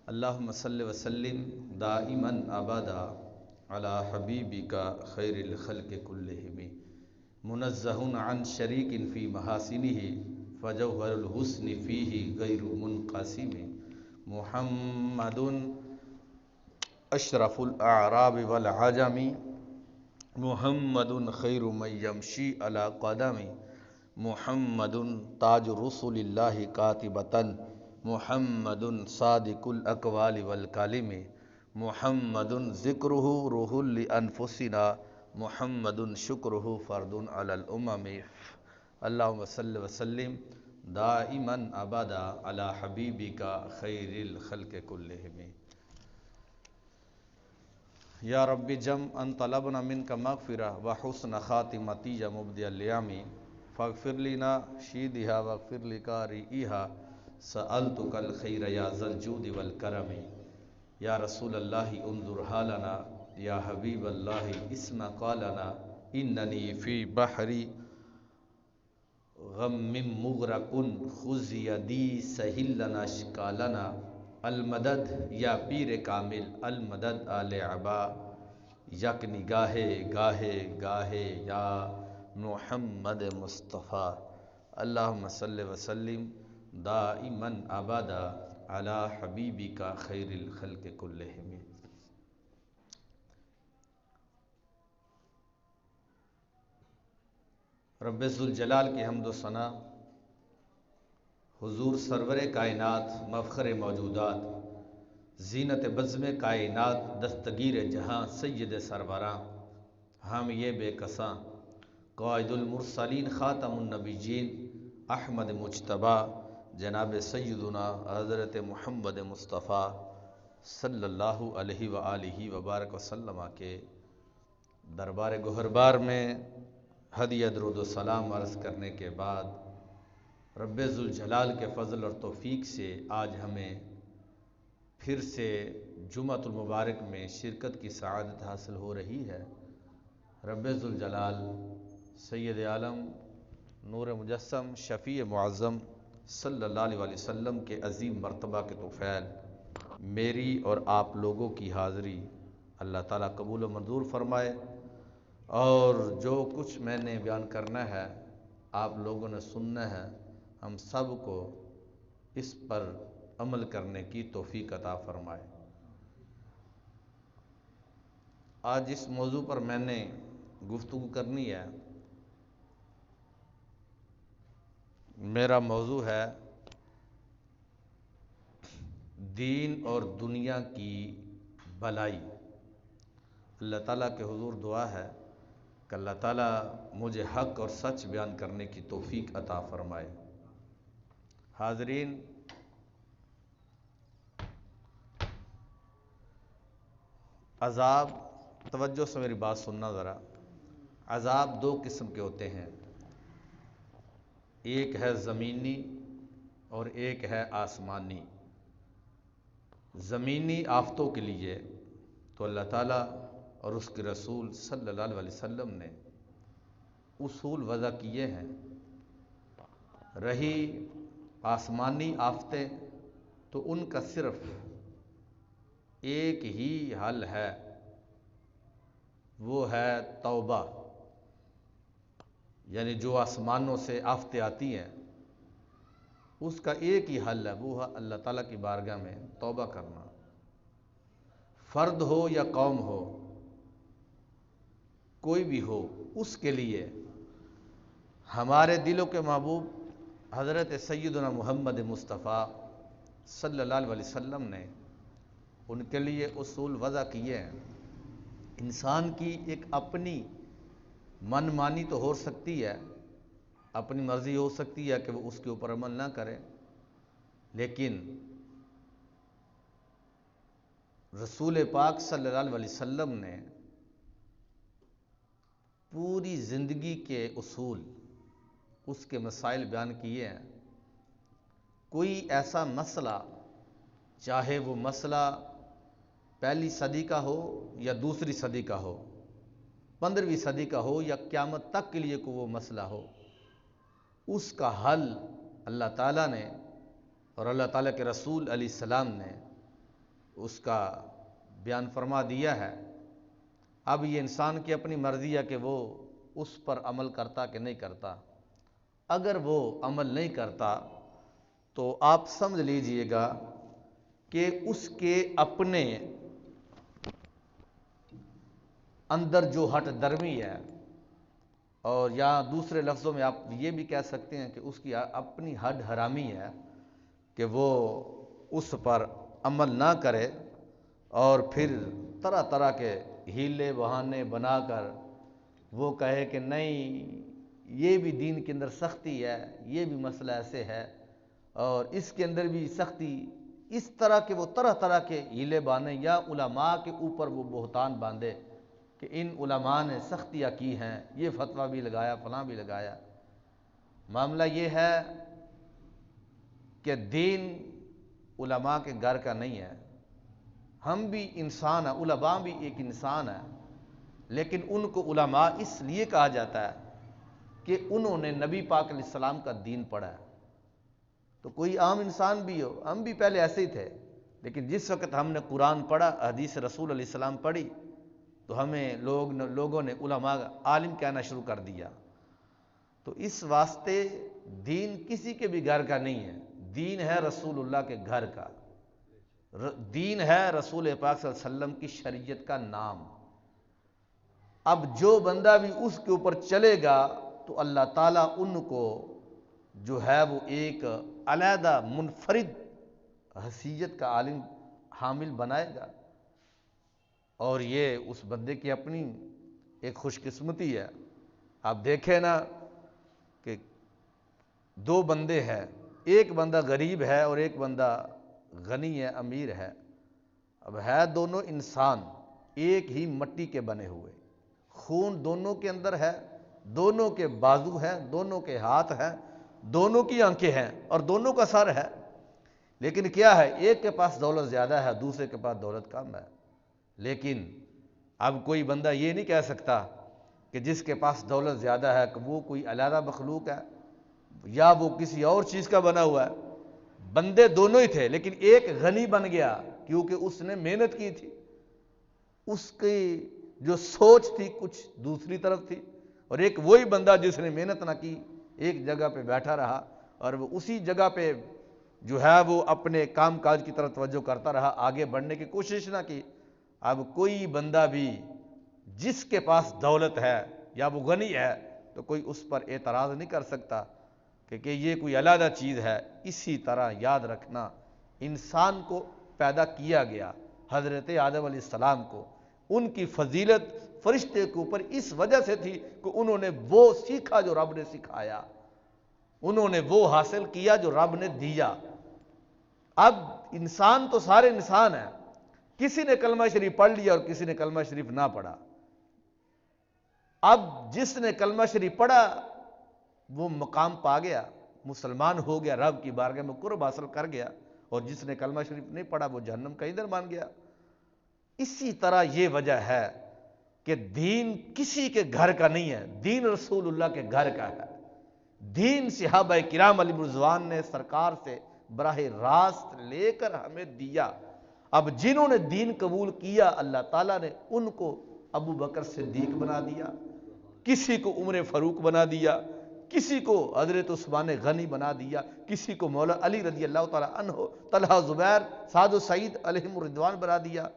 اللہم صلی وسلم دائما ابدا علی حبیبک خیر الخلق کلہم منزہ عن شریک فی محاسنہ فجوہر الحسن فیہ غیر منقسم محمد اشرف الاعراب والعجم محمد خیر من یمشی علی قدم محمد تاج رسول اللہ کاتبۃ محمد صادق الاقوال والکلم محمد ذکرہ روح لانفسنا محمد شکرہ فرد علی الامم اللہم صلی وسلم دائما ابدا علی حبیبک خیر الخلق کلہم۔ یا رب جمعا طلبنا منک مغفرہ وحسن خاتمتی یا مبدی الیام فاغفر لنا شیدہا واغفر لقارئیہا سألتک الخیر یا ذا الجود والکرم۔ یا رسول اللہ انظر حالنا یا حبیب اللہ اسمع قالنا اننی فی بحر غم مغرق خذ یدی سہل لنا اشکالنا المدد یا پیر کامل المدد آل عبا یک نگاہے گاہے گاہے یا محمد مصطفیٰ۔ اللہم صلی وسلم دائما ابدا علی حبیبک خیر الخلق کلہم۔ رب ذوالجلال کی حمد و ثنا، حضور سرور کائنات مفخر موجودات زینت بزم کائنات دستگیر جہاں سید سروراں ہم یہ بے کساں قائد المرسلین خاتم النبیین احمد مجتبیٰ جناب سیدنا حضرت محمد مصطفیٰ صلی اللہ علیہ وآلہ وبارک وسلم کے دربار گہربار میں ہدیہ درود و سلام عرض کرنے کے بعد رب ذوالجلال کے فضل اور توفیق سے آج ہمیں پھر سے جمعۃ المبارک میں شرکت کی سعادت حاصل ہو رہی ہے۔ رب ذوالجلال سید عالم نور مجسم شفیع معظم صلی اللہ علیہ وسلم کے عظیم مرتبہ کے طفیل میری اور آپ لوگوں کی حاضری اللہ تعالیٰ قبول و منظور فرمائے، اور جو کچھ میں نے بیان کرنا ہے آپ لوگوں نے سننا ہے، ہم سب کو اس پر عمل کرنے کی توفیق عطا فرمائے۔ آج اس موضوع پر میں نے گفتگو کرنی ہے۔ میرا موضوع ہے دین اور دنیا کی بھلائی۔ اللہ تعالیٰ کے حضور دعا ہے کہ اللہ تعالیٰ مجھے حق اور سچ بیان کرنے کی توفیق عطا فرمائے۔ حاضرین، عذاب، توجہ سے میری بات سننا ذرا۔ عذاب دو قسم کے ہوتے ہیں، ایک ہے زمینی اور ایک ہے آسمانی۔ زمینی آفتوں کے لیے تو اللہ تعالیٰ اور اس کے رسول صلی اللہ علیہ وسلم نے اصول وضع کیے ہیں۔ رہی آسمانی آفتیں تو ان کا صرف ایک ہی حل ہے، وہ ہے توبہ۔ یعنی جو آسمانوں سے آفتیں آتی ہیں اس کا ایک ہی حل ہے، وہ ہے اللہ تعالیٰ کی بارگاہ میں توبہ کرنا۔ فرد ہو یا قوم ہو، کوئی بھی ہو، اس کے لیے ہمارے دلوں کے محبوب حضرت سیدنا محمد مصطفیٰ صلی اللہ علیہ وسلم نے ان کے لیے اصول وضع کیے ہیں۔ انسان کی ایک اپنی من مانی تو ہو سکتی ہے، اپنی مرضی ہو سکتی ہے کہ وہ اس کے اوپر عمل نہ کرے، لیکن رسول پاک صلی اللہ علیہ وسلم نے پوری زندگی کے اصول، اس کے مسائل بیان کیے ہیں۔ کوئی ایسا مسئلہ، چاہے وہ مسئلہ پہلی صدی کا ہو یا دوسری صدی کا ہو، 15ویں صدی کا ہو یا قیامت تک کے لیے کوئی وہ مسئلہ ہو، اس کا حل اللہ تعالیٰ نے اور اللہ تعالیٰ کے رسول علیہ السلام نے اس کا بیان فرما دیا ہے۔ اب یہ انسان کی اپنی مرضی ہے کہ وہ اس پر عمل کرتا کہ نہیں کرتا۔ اگر وہ عمل نہیں کرتا تو آپ سمجھ لیجئے گا کہ اس کے اپنے اندر جو ہٹ درمی ہے، اور یا دوسرے لفظوں میں آپ یہ بھی کہہ سکتے ہیں کہ اس کی اپنی ہڈ حرامی ہے کہ وہ اس پر عمل نہ کرے، اور پھر طرح طرح کے ہیلے بہانے بنا کر وہ کہے کہ نہیں یہ بھی دین کے اندر سختی ہے، یہ بھی مسئلہ ایسے ہے، اور اس کے اندر بھی سختی، اس طرح کے وہ طرح طرح کے ہیلے بانے، یا علماء کے اوپر وہ بہتان باندھے کہ ان علماء نے سختیاں کی ہیں، یہ فتویٰ بھی لگایا، فلاں بھی لگایا۔ معاملہ یہ ہے کہ دین علماء کے گھر کا نہیں ہے۔ ہم بھی انسان ہیں، علماء بھی ایک انسان ہے، لیکن ان کو علماء اس لیے کہا جاتا ہے کہ انہوں نے نبی پاک علیہ السلام کا دین پڑھا ہے۔ تو کوئی عام انسان بھی ہو، ہم بھی پہلے ایسے ہی تھے، لیکن جس وقت ہم نے قرآن پڑھا، حدیث رسول علیہ السلام پڑھی، تو ہمیں لوگوں نے علماء عالم کہنا شروع کر دیا۔ تو اس واسطے دین کسی کے بھی گھر کا نہیں ہے، دین ہے رسول اللہ کے گھر کا، دین ہے رسول پاک صلی اللہ علیہ وسلم کی شریعت کا نام۔ اب جو بندہ بھی اس کے اوپر چلے گا تو اللہ تعالیٰ ان کو جو ہے وہ ایک علیحدہ منفرد حیثیت کا عالم حامل بنائے گا، اور یہ اس بندے کی اپنی ایک خوش قسمتی ہے۔ آپ دیکھیں نا کہ دو بندے ہیں، ایک بندہ غریب ہے اور ایک بندہ غنی ہے، امیر ہے۔ اب ہے دونوں انسان، ایک ہی مٹی کے بنے ہوئے، خون دونوں کے اندر ہے، دونوں کے بازو ہیں، دونوں کے ہاتھ ہیں، دونوں کی آنکھیں ہیں، اور دونوں کا سر ہے، لیکن کیا ہے، ایک کے پاس دولت زیادہ ہے، دوسرے کے پاس دولت کم ہے۔ لیکن اب کوئی بندہ یہ نہیں کہہ سکتا کہ جس کے پاس دولت زیادہ ہے کہ وہ کوئی علیحدہ مخلوق ہے، یا وہ کسی اور چیز کا بنا ہوا ہے۔ بندے دونوں ہی تھے، لیکن ایک غنی بن گیا کیونکہ اس نے محنت کی تھی، اس کی جو سوچ تھی کچھ دوسری طرف تھی، اور ایک وہی بندہ جس نے محنت نہ کی، ایک جگہ پہ بیٹھا رہا، اور وہ اسی جگہ پہ جو ہے وہ اپنے کام کاج کی طرف توجہ کرتا رہا، آگے بڑھنے کی کوشش نہ کی۔ اب کوئی بندہ بھی جس کے پاس دولت ہے یا وہ غنی ہے تو کوئی اس پر اعتراض نہیں کر سکتا کہ یہ کوئی علیحدہ چیز ہے۔ اسی طرح یاد رکھنا، انسان کو پیدا کیا گیا حضرت آدم علیہ السلام کو، ان کی فضیلت فرشتے کے اوپر اس وجہ سے تھی کہ انہوں نے وہ سیکھا جو رب نے سکھایا، انہوں نے وہ حاصل کیا جو رب نے دیا۔ اب انسان تو سارے انسان ہیں، کسی نے کلمہ شریف پڑھ لیا اور کسی نے کلمہ شریف نہ پڑھا۔ اب جس نے کلمہ شریف پڑھا وہ مقام پا گیا، مسلمان ہو گیا، رب کی بارگاہ میں قرب حاصل کر گیا، اور جس نے کلمہ شریف نہیں پڑھا وہ جہنم کا ایندھن بن گیا۔ اسی طرح یہ وجہ ہے کہ دین کسی کے گھر کا نہیں ہے، دین رسول اللہ کے گھر کا ہے۔ دین صحابہ کرام علیہ رضوان نے سرکار سے براہ راست لے کر ہمیں دیا۔ اب جنہوں نے دین قبول کیا، اللہ تعالیٰ نے ان کو ابو بکر صدیق بنا دیا، کسی کو عمر فاروق بنا دیا، کسی کو حضرت عثمان غنی بنا دیا، کسی کو مولا علی رضی اللہ تعالیٰ عنہ، طلحہ زبیر سعد و سعید علیہم الرضوان بنا دیا،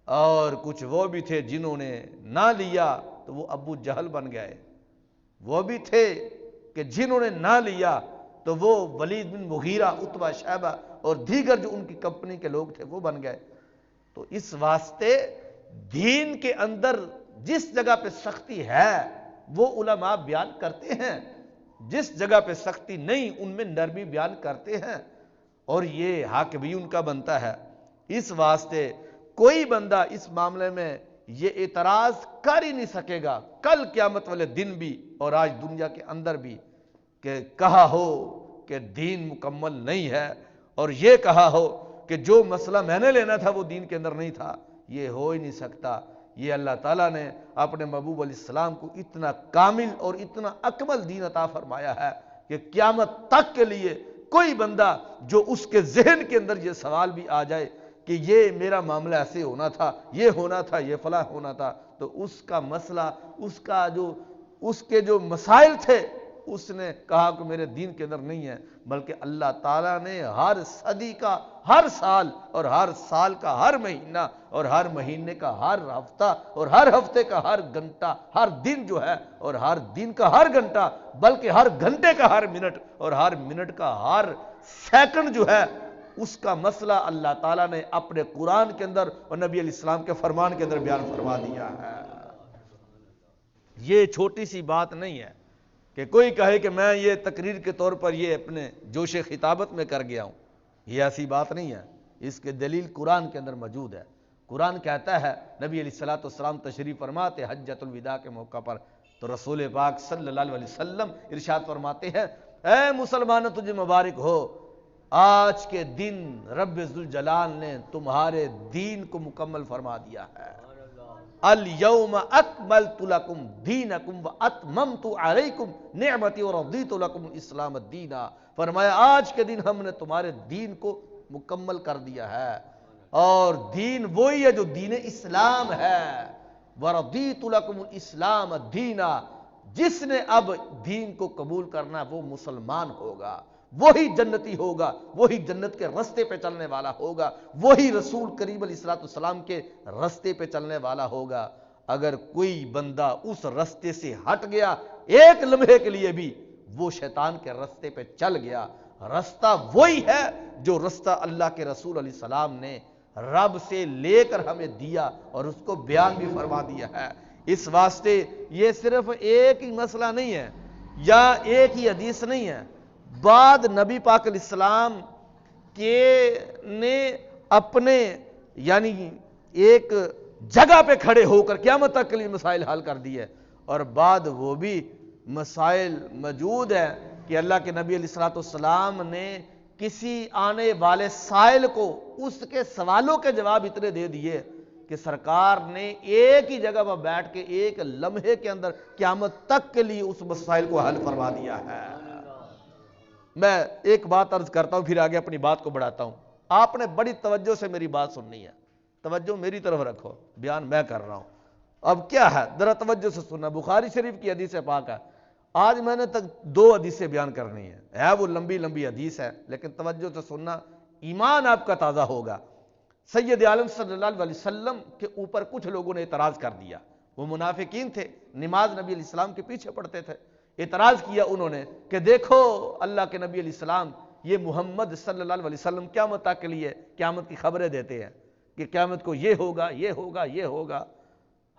اور کچھ وہ بھی تھے جنہوں نے نہ لیا تو وہ ابو جہل بن گئے، وہ بھی تھے کہ جنہوں نے نہ لیا تو وہ ولید بن مغیرہ، عتبہ، شیبہ اور دیگر جو ان کی کمپنی کے لوگ تھے وہ بن گئے۔ تو اس واسطے دین کے اندر جس جگہ پہ سختی ہے وہ علماء بیان کرتے ہیں، جس جگہ پہ سختی نہیں ان میں نرمی بیان کرتے ہیں، اور یہ حق بھی ان کا بنتا ہے۔ اس واسطے کوئی بندہ اس معاملے میں یہ اعتراض کر ہی نہیں سکے گا کل قیامت والے دن بھی اور آج دنیا کے اندر بھی کہ کہا ہو کہ دین مکمل نہیں ہے، اور یہ کہا ہو کہ جو مسئلہ میں نے لینا تھا وہ دین کے اندر نہیں تھا، یہ ہو ہی نہیں سکتا۔ یہ اللہ تعالیٰ نے اپنے محبوب علیہ السلام کو اتنا کامل اور اتنا اکمل دین عطا فرمایا ہے کہ قیامت تک کے لیے کوئی بندہ جو اس کے ذہن کے اندر یہ سوال بھی آ جائے کہ یہ میرا معاملہ ایسے ہونا تھا، یہ ہونا تھا، یہ فلاں ہونا تھا، تو اس کا مسئلہ، اس کے جو مسائل تھے، اس نے کہا کہ میرے دین کے اندر نہیں ہے، بلکہ اللہ تعالیٰ نے ہر صدی کا ہر سال، اور ہر سال کا ہر مہینہ، اور ہر مہینے کا ہر ہفتہ، اور ہر ہفتے کا ہر گھنٹہ، ہر دن جو ہے، اور ہر دن کا ہر گھنٹہ، بلکہ ہر گھنٹے کا ہر منٹ، اور ہر منٹ کا ہر سیکنڈ جو ہے، اس کا مسئلہ اللہ تعالیٰ نے اپنے قرآن کے اندر اور نبی علیہ السلام کے فرمان کے اندر بیان فرما دیا ہے۔ یہ چھوٹی سی بات نہیں ہے کہ کوئی کہے کہ میں یہ تقریر کے طور پر یہ اپنے جوش خطابت میں کر گیا ہوں، یہ ایسی بات نہیں ہے، اس کے دلیل قرآن کے اندر موجود ہے۔ قرآن کہتا ہے، نبی علیہ السلام تشریف فرماتے حجۃ الوداع کے موقع پر، تو رسول پاک صلی اللہ علیہ وسلم ارشاد فرماتے ہیں، اے مسلمانوں تجھے مبارک ہو، آج کے دن رب ذوالجلال نے تمہارے دین کو مکمل فرما دیا ہے۔ الیوم اکملت لکم دینکم واتممت علیکم نعمتی ورضیت لکم الاسلام دینا، فرمایا آج کے دن ہم نے تمہارے دین کو مکمل کر دیا ہے، اور دین وہی ہے جو دین اسلام ہے۔ ورضیت لکم الاسلام دینا، جس نے اب دین کو قبول کرنا وہ مسلمان ہوگا، وہی جنتی ہوگا، وہی جنت کے رستے پہ چلنے والا ہوگا، وہی رسول کریم علیہ السلام کے رستے پہ چلنے والا ہوگا۔ اگر کوئی بندہ اس رستے سے ہٹ گیا ایک لمحے کے لیے بھی، وہ شیطان کے رستے پہ چل گیا۔ رستہ وہی ہے جو رستہ اللہ کے رسول علیہ السلام نے رب سے لے کر ہمیں دیا اور اس کو بیان بھی فرما دیا ہے۔ اس واسطے یہ صرف ایک ہی مسئلہ نہیں ہے یا ایک ہی حدیث نہیں ہے، بعد نبی پاک علیہ السلام کے نے اپنے یعنی ایک جگہ پہ کھڑے ہو کر قیامت تک کے لیے مسائل حل کر دیے، اور بعد وہ بھی مسائل موجود ہیں کہ اللہ کے نبی علیہ السلام نے کسی آنے والے سائل کو اس کے سوالوں کے جواب اتنے دے دیے کہ سرکار نے ایک ہی جگہ پر بیٹھ کے ایک لمحے کے اندر قیامت تک کے لیے اس مسائل کو حل فرما دیا ہے۔ میں ایک بات عرض کرتا ہوں، پھر آگے اپنی بات کو بڑھاتا ہوں۔ آپ نے بڑی توجہ سے میری بات سننی ہے، توجہ میری طرف رکھو، بیان میں کر رہا ہوں۔ اب کیا ہے، ذرا توجہ سے سننا، بخاری شریف کی حدیث پاک ہے۔ آج میں نے تک 2 حدیثیں بیان کرنی ہے وہ لمبی لمبی حدیث ہے، لیکن توجہ سے سننا، ایمان آپ کا تازہ ہوگا۔ سید عالم صلی اللہ علیہ وسلم کے اوپر کچھ لوگوں نے اعتراض کر دیا، وہ منافقین تھے، نماز نبی علیہ السلام کے پیچھے پڑھتے تھے۔ اعتراض کیا انہوں نے کہ دیکھو اللہ کے نبی علیہ السلام یہ محمد صلی اللہ علیہ وسلم قیامت تک کے لیے قیامت کی خبریں دیتے ہیں کہ قیامت کو یہ ہوگا، یہ ہوگا، یہ ہوگا۔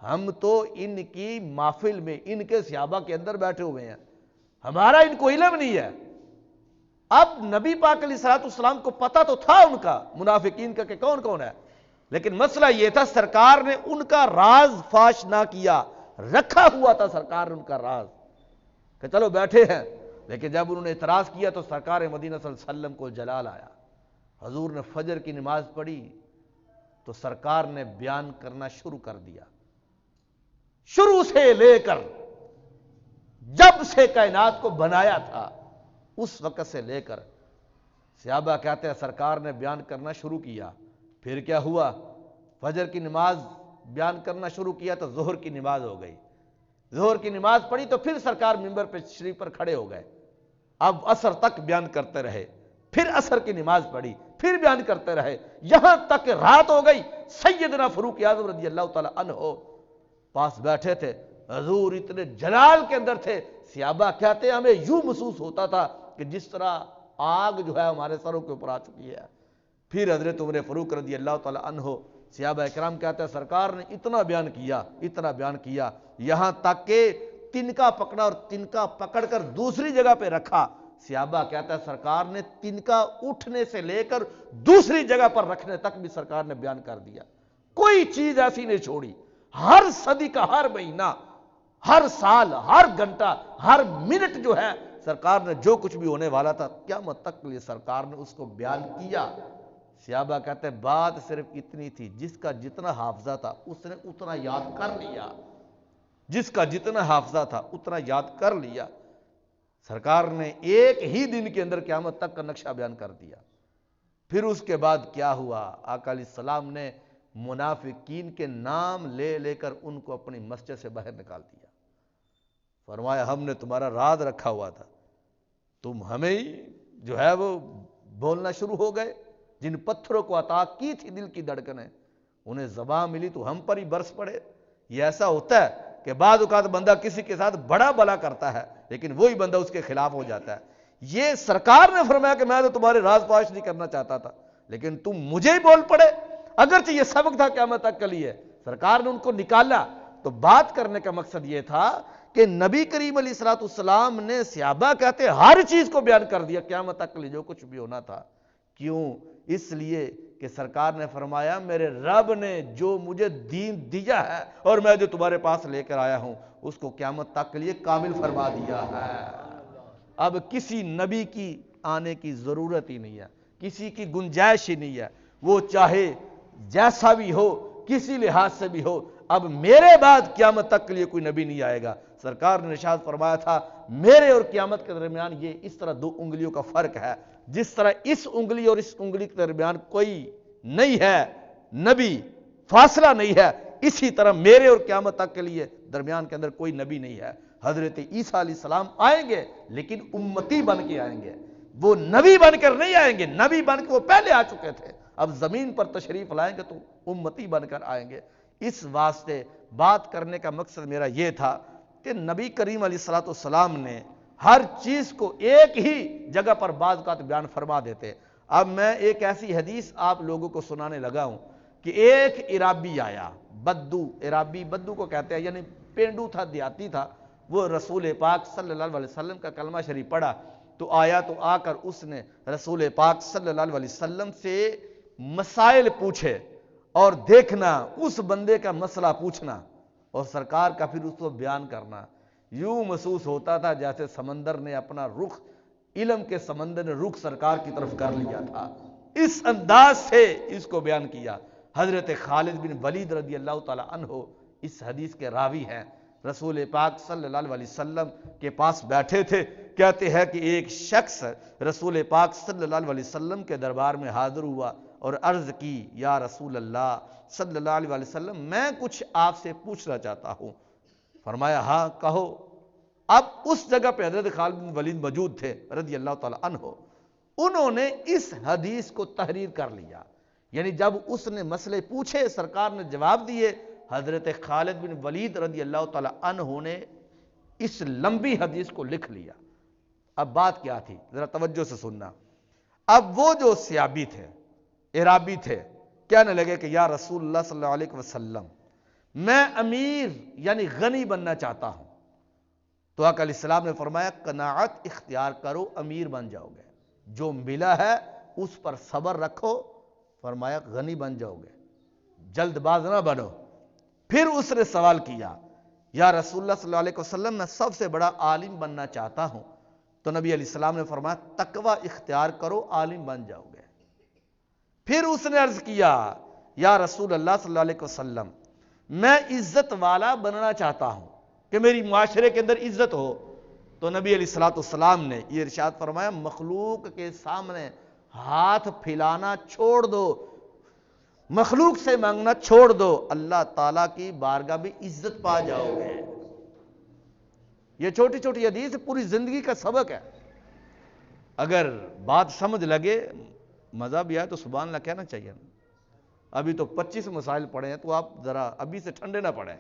ہم تو ان کی محفل میں ان کے صحابہ کے اندر بیٹھے ہوئے ہیں، ہمارا ان کو علم نہیں ہے۔ اب نبی پاک علیہ السلام کو پتہ تو تھا ان کا، منافقین کا، کہ کون کون ہے، لیکن مسئلہ یہ تھا سرکار نے ان کا راز فاش نہ کیا، رکھا ہوا تھا سرکار نے ان کا راز کہ چلو بیٹھے ہیں۔ لیکن جب انہوں نے اعتراض کیا تو سرکار مدینہ صلی اللہ علیہ وسلم کو جلال آیا، حضور نے فجر کی نماز پڑھی تو سرکار نے بیان کرنا شروع کر دیا، شروع سے لے کر جب سے کائنات کو بنایا تھا اس وقت سے لے کر۔ صحابہ کہتے ہیں سرکار نے بیان کرنا شروع کیا، پھر کیا ہوا، فجر کی نماز بیان کرنا شروع کیا تو ظہر کی نماز ہو گئی، ظہر کی نماز پڑھی تو پھر سرکار منبر پہ شریف پر کھڑے ہو گئے، اب عصر تک بیان کرتے رہے، پھر عصر کی نماز پڑھی، پھر بیان کرتے رہے، یہاں تک رات ہو گئی۔ سیدنا فاروق اعظم رضی اللہ تعالی عنہ پاس بیٹھے تھے، حضور اتنے جلال کے اندر تھے، صحابہ کہتے ہیں ہمیں یوں محسوس ہوتا تھا کہ جس طرح آگ جو ہے ہمارے سروں کے اوپر آ چکی ہے۔ پھر حضرت عمر فاروق رضی اللہ تعالی عنہ، صحابہ اکرام کہتے ہیں سرکار نے اتنا بیان کیا، اتنا بیان کیا، یہاں تک کہ تنکا پکڑا اور تنکا پکڑ کر دوسری جگہ پہ رکھا۔ صحابہ کہتا ہے سرکار نے تنکا اٹھنے سے لے کر دوسری جگہ پر رکھنے تک بھی سرکار نے بیان کر دیا، کوئی چیز ایسی نہیں چھوڑی۔ ہر صدی کا ہر مہینہ، ہر سال، ہر گھنٹہ، ہر منٹ جو ہے سرکار نے جو کچھ بھی ہونے والا تھا قیامت تک کے لیے سرکار نے اس کو بیان کیا۔ صحابہ کہتے ہیں بات صرف اتنی تھی، جس کا جتنا حافظہ تھا اس نے اتنا یاد کر لیا، جس کا جتنا حافظہ تھا اتنا یاد کر لیا۔ سرکار نے ایک ہی دن کے اندر قیامت تک کا نقشہ بیان کر دیا۔ پھر اس کے بعد کیا ہوا؟ آقا علیہ السلام نے منافقین کے نام لے لے کر ان کو اپنی مسجد سے باہر نکال دیا۔ فرمایا ہم نے تمہارا راز رکھا ہوا تھا، تم ہمیں ہی جو ہے وہ بولنا شروع ہو گئے۔ جن پتھروں کو عطا کی تھی دل کی دھڑکنیں، انہیں زبان ملی تو ہم پر ہی برس پڑے۔ یہ ایسا ہوتا ہے کہ بعض اوقات بندہ کسی کے ساتھ بڑا بلا کرتا ہے لیکن وہی بندہ اس کے خلاف ہو جاتا ہے۔ یہ سرکار نے فرمایا کہ میں تو تمہارے راز فاش نہیں کرنا چاہتا تھا لیکن تم مجھے ہی بول پڑے، اگرچہ یہ سبق تھا قیامت تک کے لیے۔ سرکار نے ان کو نکالا تو بات کرنے کا مقصد یہ تھا کہ نبی کریم علیہ الصلوۃ والسلام نے صحابہ کہتے ہر چیز کو بیان کر دیا قیامت تک کے لیے جو کچھ بھی ہونا تھا۔ کیوں؟ اس لیے کہ سرکار نے فرمایا میرے رب نے جو مجھے دین دیا ہے اور میں جو تمہارے پاس لے کر آیا ہوں اس کو قیامت تک کے لیے کامل فرما دیا ہے۔ اب کسی نبی کی آنے کی ضرورت ہی نہیں ہے، کسی کی گنجائش ہی نہیں ہے، وہ چاہے جیسا بھی ہو کسی لحاظ سے بھی ہو، اب میرے بعد قیامت تک کے لیے کوئی نبی نہیں آئے گا۔ سرکار نے ارشاد فرمایا تھا میرے اور قیامت کے درمیان یہ اس طرح دو انگلیوں کا فرق ہے، جس طرح اس انگلی اور اس انگلی کے درمیان کوئی نہیں ہے نبی، فاصلہ نہیں ہے، اسی طرح میرے اور قیامت تک کے لیے درمیان کے اندر کوئی نبی نہیں ہے۔ حضرت عیسیٰ علیہ السلام آئیں گے لیکن امتی بن کے آئیں گے، وہ نبی بن کر نہیں آئیں گے، نبی بن کے وہ پہلے آ چکے تھے، اب زمین پر تشریف لائیں گے تو امتی بن کر آئیں گے۔ اس واسطے بات کرنے کا مقصد میرا یہ تھا کہ نبی کریم علیہ الصلوۃ والسلام نے ہر چیز کو ایک ہی جگہ پر بعض اوقات بیان فرما دیتے۔ اب میں ایک ایسی حدیث آپ لوگوں کو سنانے لگا ہوں کہ ایک عرابی آیا، بدو، عرابی بدو کو کہتے ہیں، یعنی پینڈو تھا، دیہاتی تھا، وہ رسول پاک صلی اللہ علیہ وسلم کا کلمہ شریف پڑھا تو آیا، تو آ کر اس نے رسول پاک صلی اللہ علیہ وسلم سے مسائل پوچھے، اور دیکھنا اس بندے کا مسئلہ پوچھنا اور سرکار کا پھر اس کو بیان کرنا، یوں محسوس ہوتا تھا جیسے سمندر نے اپنا رخ، علم کے سمندر نے رخ سرکار کی طرف کر لیا تھا۔ اس انداز سے اس کو بیان کیا۔ حضرت خالد بن ولید رضی اللہ تعالی عنہ اس حدیث کے راوی ہیں، رسول پاک صلی اللہ علیہ وسلم کے پاس بیٹھے تھے، کہتے ہیں کہ ایک شخص رسول پاک صلی اللہ علیہ وسلم کے دربار میں حاضر ہوا اور عرض کی یا رسول اللہ صلی اللہ علیہ وسلم میں کچھ آپ سے پوچھنا چاہتا ہوں۔ فرمایا ہاں کہو۔ اب اس جگہ پہ حضرت خالد بن ولید موجود تھے رضی اللہ تعالی عنہ، انہوں نے اس حدیث کو تحریر کر لیا، یعنی جب اس نے مسئلے پوچھے سرکار نے جواب دیے، حضرت خالد بن ولید رضی اللہ تعالی عنہ نے اس لمبی حدیث کو لکھ لیا۔ اب بات کیا تھی ذرا توجہ سے سننا۔ اب وہ جو صحابی تھے، عرابی تھے، کہنے لگے کہ یا رسول اللہ صلی اللہ علیہ وسلم میں امیر یعنی غنی بننا چاہتا ہوں۔ تو آقا علیہ السلام نے فرمایا قناعت اختیار کرو، امیر بن جاؤ گے، جو ملا ہے اس پر صبر رکھو، فرمایا غنی بن جاؤ گے، جلد باز نہ بنو۔ پھر اس نے سوال کیا یا رسول اللہ صلی اللہ علیہ وسلم میں سب سے بڑا عالم بننا چاہتا ہوں۔ تو نبی علیہ السلام نے فرمایا تقوی اختیار کرو، عالم بن جاؤ گے۔ پھر اس نے عرض کیا یا رسول اللہ صلی اللہ علیہ وسلم میں عزت والا بننا چاہتا ہوں کہ میری معاشرے کے اندر عزت ہو۔ تو نبی علیہ الصلوۃ والسلام نے یہ ارشاد فرمایا مخلوق کے سامنے ہاتھ پھیلانا چھوڑ دو، مخلوق سے مانگنا چھوڑ دو، اللہ تعالیٰ کی بارگاہ میں عزت پا جاؤ گے۔ یہ چھوٹی چھوٹی حدیث پوری زندگی کا سبق ہے۔ اگر بات سمجھ لگے، مزہ بھی آئے تو سبحان اللہ کہنا چاہیے۔ ابھی تو 25 مسائل پڑھے ہیں تو آپ ذرا ابھی سے ٹھنڈے نہ پڑھیں،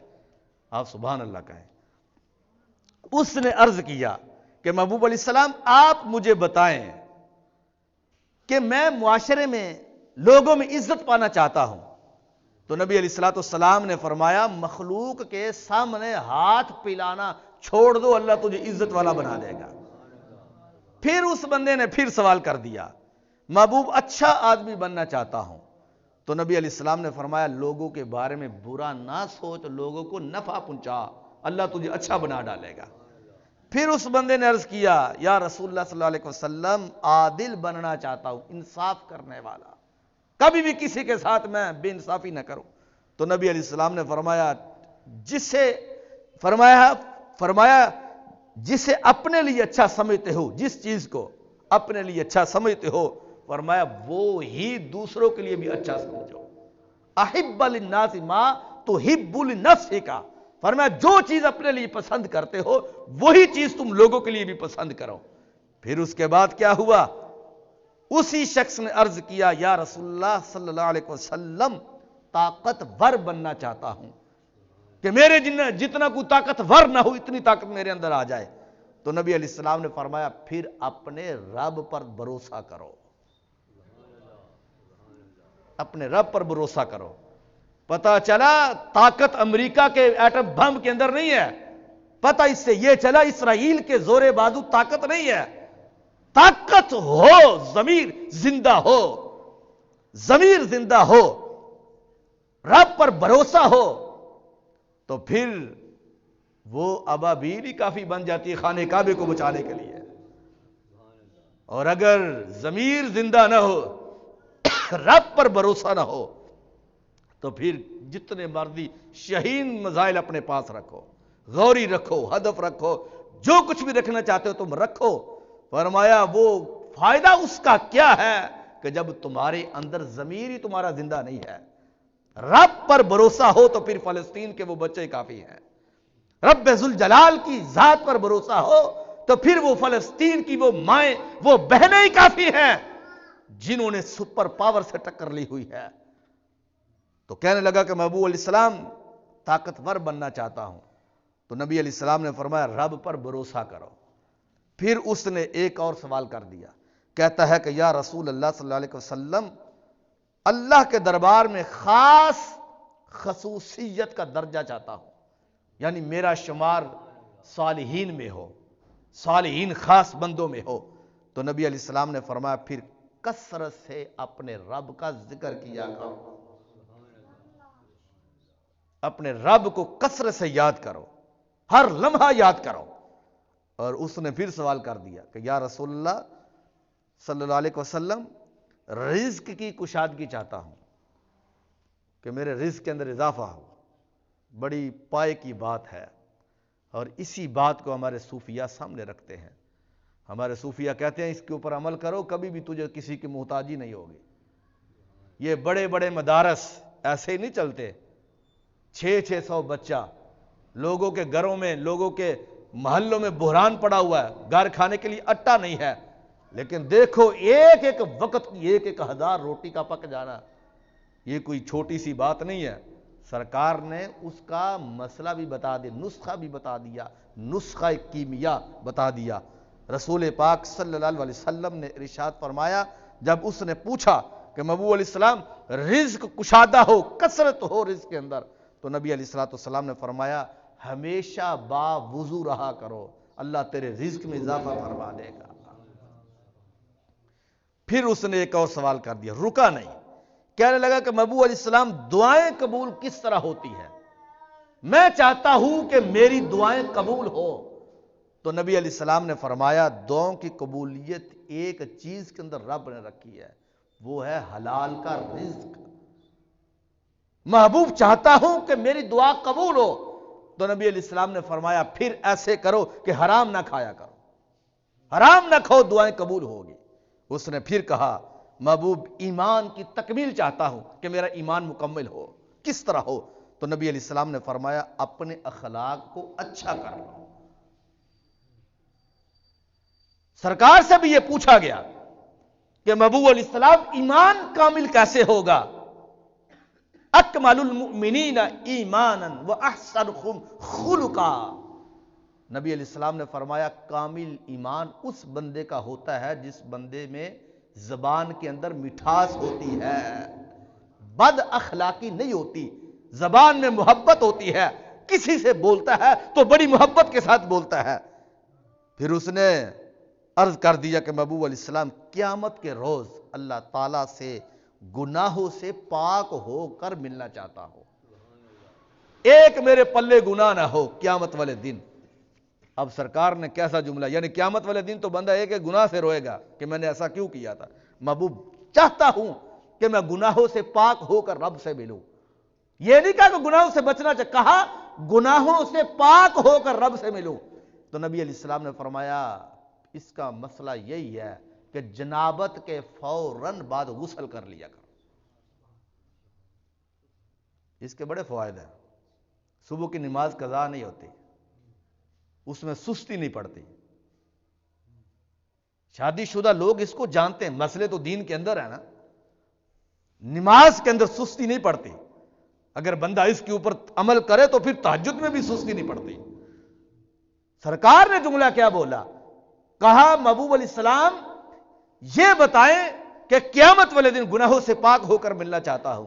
آپ سبحان اللہ کہیں۔ اس نے عرض کیا کہ محبوب علیہ السلام آپ مجھے بتائیں کہ میں معاشرے میں لوگوں میں عزت پانا چاہتا ہوں۔ تو نبی علیہ الصلوۃ والسلام نے فرمایا مخلوق کے سامنے ہاتھ پھیلانا چھوڑ دو، اللہ تجھے عزت والا بنا دے گا۔ پھر اس بندے نے پھر سوال کر دیا محبوب اچھا آدمی بننا چاہتا ہوں۔ تو نبی علیہ السلام نے فرمایا لوگوں کے بارے میں برا نہ سوچ، لوگوں کو نفع پہنچا، اللہ تجھے اچھا بنا ڈالے گا۔ پھر اس بندے نے عرض کیا یا رسول اللہ صلی اللہ علیہ وسلم عادل بننا چاہتا ہوں، انصاف کرنے والا، کبھی بھی کسی کے ساتھ میں بے انصافی نہ کروں۔ تو نبی علیہ السلام نے فرمایا جسے اپنے لیے اچھا سمجھتے ہو، جس چیز کو اپنے لیے اچھا سمجھتے ہو، فرمایا وہ ہی دوسروں کے لیے بھی اچھا سمجھو. احب للناس ما تحب لنفسک، فرمایا جو چیز اپنے لیے پسند کرتے ہو وہی چیز تم لوگوں کے لیے بھی پسند کرو. پھر اس کے بعد کیا ہوا؟ اسی شخص نے عرض کیا یا رسول اللہ صلی اللہ علیہ وسلم طاقتور بننا چاہتا ہوں کہ میرے جتنا کوئی طاقتور نہ ہو اتنی طاقت میرے اندر آ جائے. تو نبی علیہ السلام نے فرمایا پھر اپنے رب پر بھروسہ کرو، اپنے رب پر بھروسہ کرو. پتہ چلا طاقت امریکہ کے ایٹم بم کے اندر نہیں ہے، پتہ اس سے یہ چلا اسرائیل کے زور بازو طاقت نہیں ہے. طاقت ہو ضمیر زندہ ہو، ضمیر زندہ ہو، رب پر بھروسہ ہو تو پھر وہ ابابیل ہی کافی بن جاتی ہے خانہ کعبے کو بچانے کے لیے. اور اگر ضمیر زندہ نہ ہو، رب پر بھروسہ نہ ہو تو پھر جتنے مرضی شہین مزائل اپنے پاس رکھو، غوری رکھو، ہدف رکھو، جو کچھ بھی رکھنا چاہتے ہو تم رکھو. فرمایا وہ فائدہ اس کا کیا ہے کہ جب تمہارے اندر ضمیر ہی تمہارا زندہ نہیں ہے. رب پر بھروسہ ہو تو پھر فلسطین کے وہ بچے کافی ہیں. رب ذوالجلال کی ذات پر بھروسہ ہو تو پھر وہ فلسطین کی وہ مائیں وہ بہنیں ہی کافی ہیں جنہوں نے سپر پاور سے ٹکر لی ہوئی ہے. تو کہنے لگا کہ میں ابو علیہ السلام طاقتور بننا چاہتا ہوں. تو نبی علیہ السلام نے فرمایا رب پر بھروسہ کرو. پھر اس نے ایک اور سوال کر دیا، کہتا ہے کہ یا رسول اللہ صلی اللہ علیہ وسلم اللہ کے دربار میں خاص خصوصیت کا درجہ چاہتا ہوں، یعنی میرا شمار صالحین میں ہو، صالحین خاص بندوں میں ہو. تو نبی علیہ السلام نے فرمایا پھر کثرت سے اپنے رب کا ذکر کیا کرو، اپنے رب کو کثرت سے یاد کرو، ہر لمحہ یاد کرو. اور اس نے پھر سوال کر دیا کہ یا رسول اللہ صلی اللہ علیہ وسلم رزق کی کشادگی چاہتا ہوں کہ میرے رزق کے اندر اضافہ ہو. بڑی پائے کی بات ہے اور اسی بات کو ہمارے صوفیہ سامنے رکھتے ہیں. ہمارے صوفیہ کہتے ہیں اس کے اوپر عمل کرو کبھی بھی تجھے کسی کی محتاجی نہیں ہوگی. یہ بڑے بڑے مدارس ایسے ہی نہیں چلتے. 600 بچہ لوگوں کے گھروں میں، لوگوں کے محلوں میں بحران پڑا ہوا ہے، گھر کھانے کے لیے آٹا نہیں ہے، لیکن دیکھو ایک ایک وقت کی 1,000 روٹی کا پک جانا یہ کوئی چھوٹی سی بات نہیں ہے. سرکار نے اس کا مسئلہ بھی بتا دیا، نسخہ بھی بتا دیا، نسخہ کیمیا بتا دیا. رسول پاک صلی اللہ علیہ وسلم نے ارشاد فرمایا جب اس نے پوچھا کہ نبی علیہ السلام رزق کشادہ ہو، کثرت ہو رزق کے اندر، تو نبی علیہ السلام نے فرمایا ہمیشہ با وضو رہا کرو، اللہ تیرے رزق میں اضافہ فرما دے گا. پھر اس نے ایک اور سوال کر دیا، رکا نہیں، کہنے لگا کہ نبی علیہ السلام دعائیں قبول کس طرح ہوتی ہے؟ میں چاہتا ہوں کہ میری دعائیں قبول ہو. تو نبی علیہ السلام نے فرمایا دعاؤں کی قبولیت ایک چیز کے اندر رب نے رکھی ہے، وہ ہے حلال کا رزق. محبوب چاہتا ہوں کہ میری دعا قبول ہو. تو نبی علیہ السلام نے فرمایا پھر ایسے کرو کہ حرام نہ کھایا کرو، حرام نہ کھاؤ دعائیں قبول ہوگی. اس نے پھر کہا محبوب ایمان کی تکمیل چاہتا ہوں کہ میرا ایمان مکمل ہو، کس طرح ہو؟ تو نبی علیہ السلام نے فرمایا اپنے اخلاق کو اچھا کر لو. سرکار سے بھی یہ پوچھا گیا کہ محبوب علیہ السلام ایمان کامل کیسے ہوگا؟ اکمل المؤمنین ایمانا واحسنهم خلقا. نبی علیہ السلام نے فرمایا کامل ایمان اس بندے کا ہوتا ہے جس بندے میں زبان کے اندر مٹھاس ہوتی ہے، بد اخلاقی نہیں ہوتی، زبان میں محبت ہوتی ہے، کسی سے بولتا ہے تو بڑی محبت کے ساتھ بولتا ہے. پھر اس نے عرض کر دیا کہ محبوب علیہ السلام قیامت کے روز اللہ تعالیٰ سے گناہوں سے پاک ہو کر ملنا چاہتا ہوں، ایک میرے پلے گناہ نہ ہو قیامت والے دن. اب سرکار نے کیسا جملہ، یعنی قیامت والے دن تو بندہ ایک گناہ سے روئے گا کہ میں نے ایسا کیوں کیا تھا. محبوب چاہتا ہوں کہ میں گناہوں سے پاک ہو کر رب سے ملوں. یہ نہیں کہا کہ گناہوں سے بچنا چاہیے، کہا گناہوں سے پاک ہو کر رب سے ملوں. تو نبی علیہ السلام نے فرمایا اس کا مسئلہ یہی ہے کہ جنابت کے فوراً بعد غسل کر لیا کرو۔ اس کے بڑے فوائد ہیں۔ صبح کی نماز قضا نہیں ہوتی، اس میں سستی نہیں پڑتی۔ شادی شدہ لوگ اس کو جانتے ہیں، مسئلے تو دین کے اندر ہے نا۔ نماز کے اندر سستی نہیں پڑتی، اگر بندہ اس کے اوپر عمل کرے تو پھر تہجد میں بھی سستی نہیں پڑتی۔ سرکار نے جملہ کیا بولا؟ کہا محبوب علیہ السلام یہ بتائیں کہ قیامت والے دن گناہوں سے پاک ہو کر ملنا چاہتا ہوں،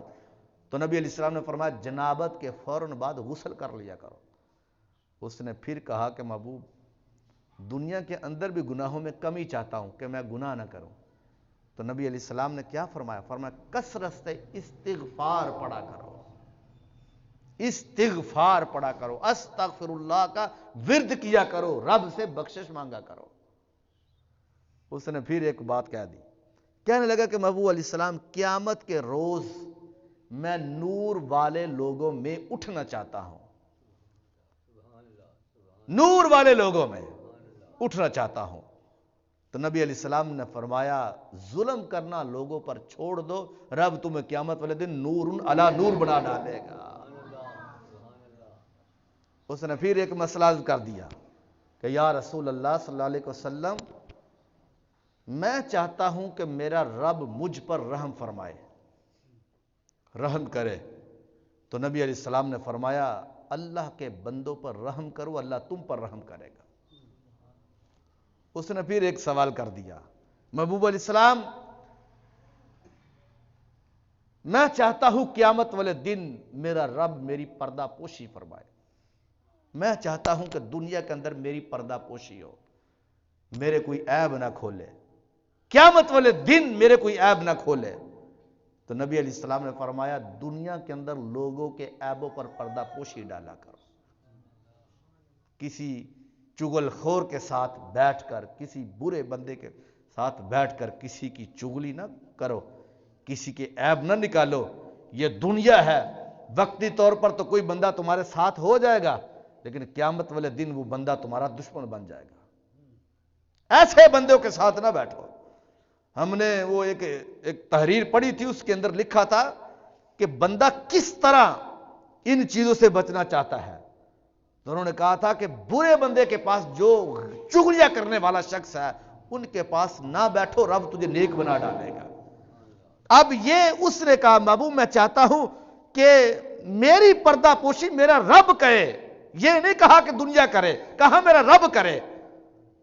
تو نبی علیہ السلام نے فرمایا جنابت کے فوراً بعد غسل کر لیا کرو۔ اس نے پھر کہا کہ محبوب دنیا کے اندر بھی گناہوں میں کمی چاہتا ہوں کہ میں گناہ نہ کروں، تو نبی علیہ السلام نے کیا فرمایا؟ فرمایا کثرت سے استغفار پڑھا کرو، استغفار پڑھا کرو، استغفر اللہ کا ورد کیا کرو، رب سے بخشش مانگا کرو۔ اس نے پھر ایک بات کہہ دی، کہنے لگا کہ محبوب علیہ السلام قیامت کے روز میں نور والے لوگوں میں اٹھنا چاہتا ہوں، نور والے لوگوں میں اٹھنا چاہتا ہوں۔ تو نبی علیہ السلام نے فرمایا ظلم کرنا لوگوں پر چھوڑ دو، رب تمہیں قیامت والے دن نور علی نور بنا ڈالے گا۔ اس نے پھر ایک مسئلہ کر دیا کہ یا رسول اللہ صلی اللہ علیہ وسلم میں چاہتا ہوں کہ میرا رب مجھ پر رحم فرمائے، رحم کرے۔ تو نبی علیہ السلام نے فرمایا اللہ کے بندوں پر رحم کرو، اللہ تم پر رحم کرے گا۔ اس نے پھر ایک سوال کر دیا، محبوب علیہ السلام میں چاہتا ہوں قیامت والے دن میرا رب میری پردہ پوشی فرمائے، میں چاہتا ہوں کہ دنیا کے اندر میری پردہ پوشی ہو، میرے کوئی عیب نہ کھولے، قیامت والے دن میرے کوئی عیب نہ کھولے۔ تو نبی علیہ السلام نے فرمایا دنیا کے اندر لوگوں کے عیبوں پر پردہ پوشی ڈالا کرو، کسی چغل خور کے ساتھ بیٹھ کر، کسی برے بندے کے ساتھ بیٹھ کر کسی کی چغلی نہ کرو، کسی کے عیب نہ نکالو۔ یہ دنیا ہے، وقتی طور پر تو کوئی بندہ تمہارے ساتھ ہو جائے گا، لیکن قیامت والے دن وہ بندہ تمہارا دشمن بن جائے گا۔ ایسے بندوں کے ساتھ نہ بیٹھو۔ ہم نے وہ ایک تحریر پڑھی تھی، اس کے اندر لکھا تھا کہ بندہ کس طرح ان چیزوں سے بچنا چاہتا ہے، تو انہوں نے کہا تھا کہ برے بندے کے پاس جو چغلیاں کرنے والا شخص ہے ان کے پاس نہ بیٹھو، رب تجھے نیک بنا ڈالے گا۔ اب یہ اس نے کہا محبوب میں چاہتا ہوں کہ میری پردہ پوشی میرا رب کرے، یہ نہیں کہا کہ دنیا کرے، کہا میرا رب کرے۔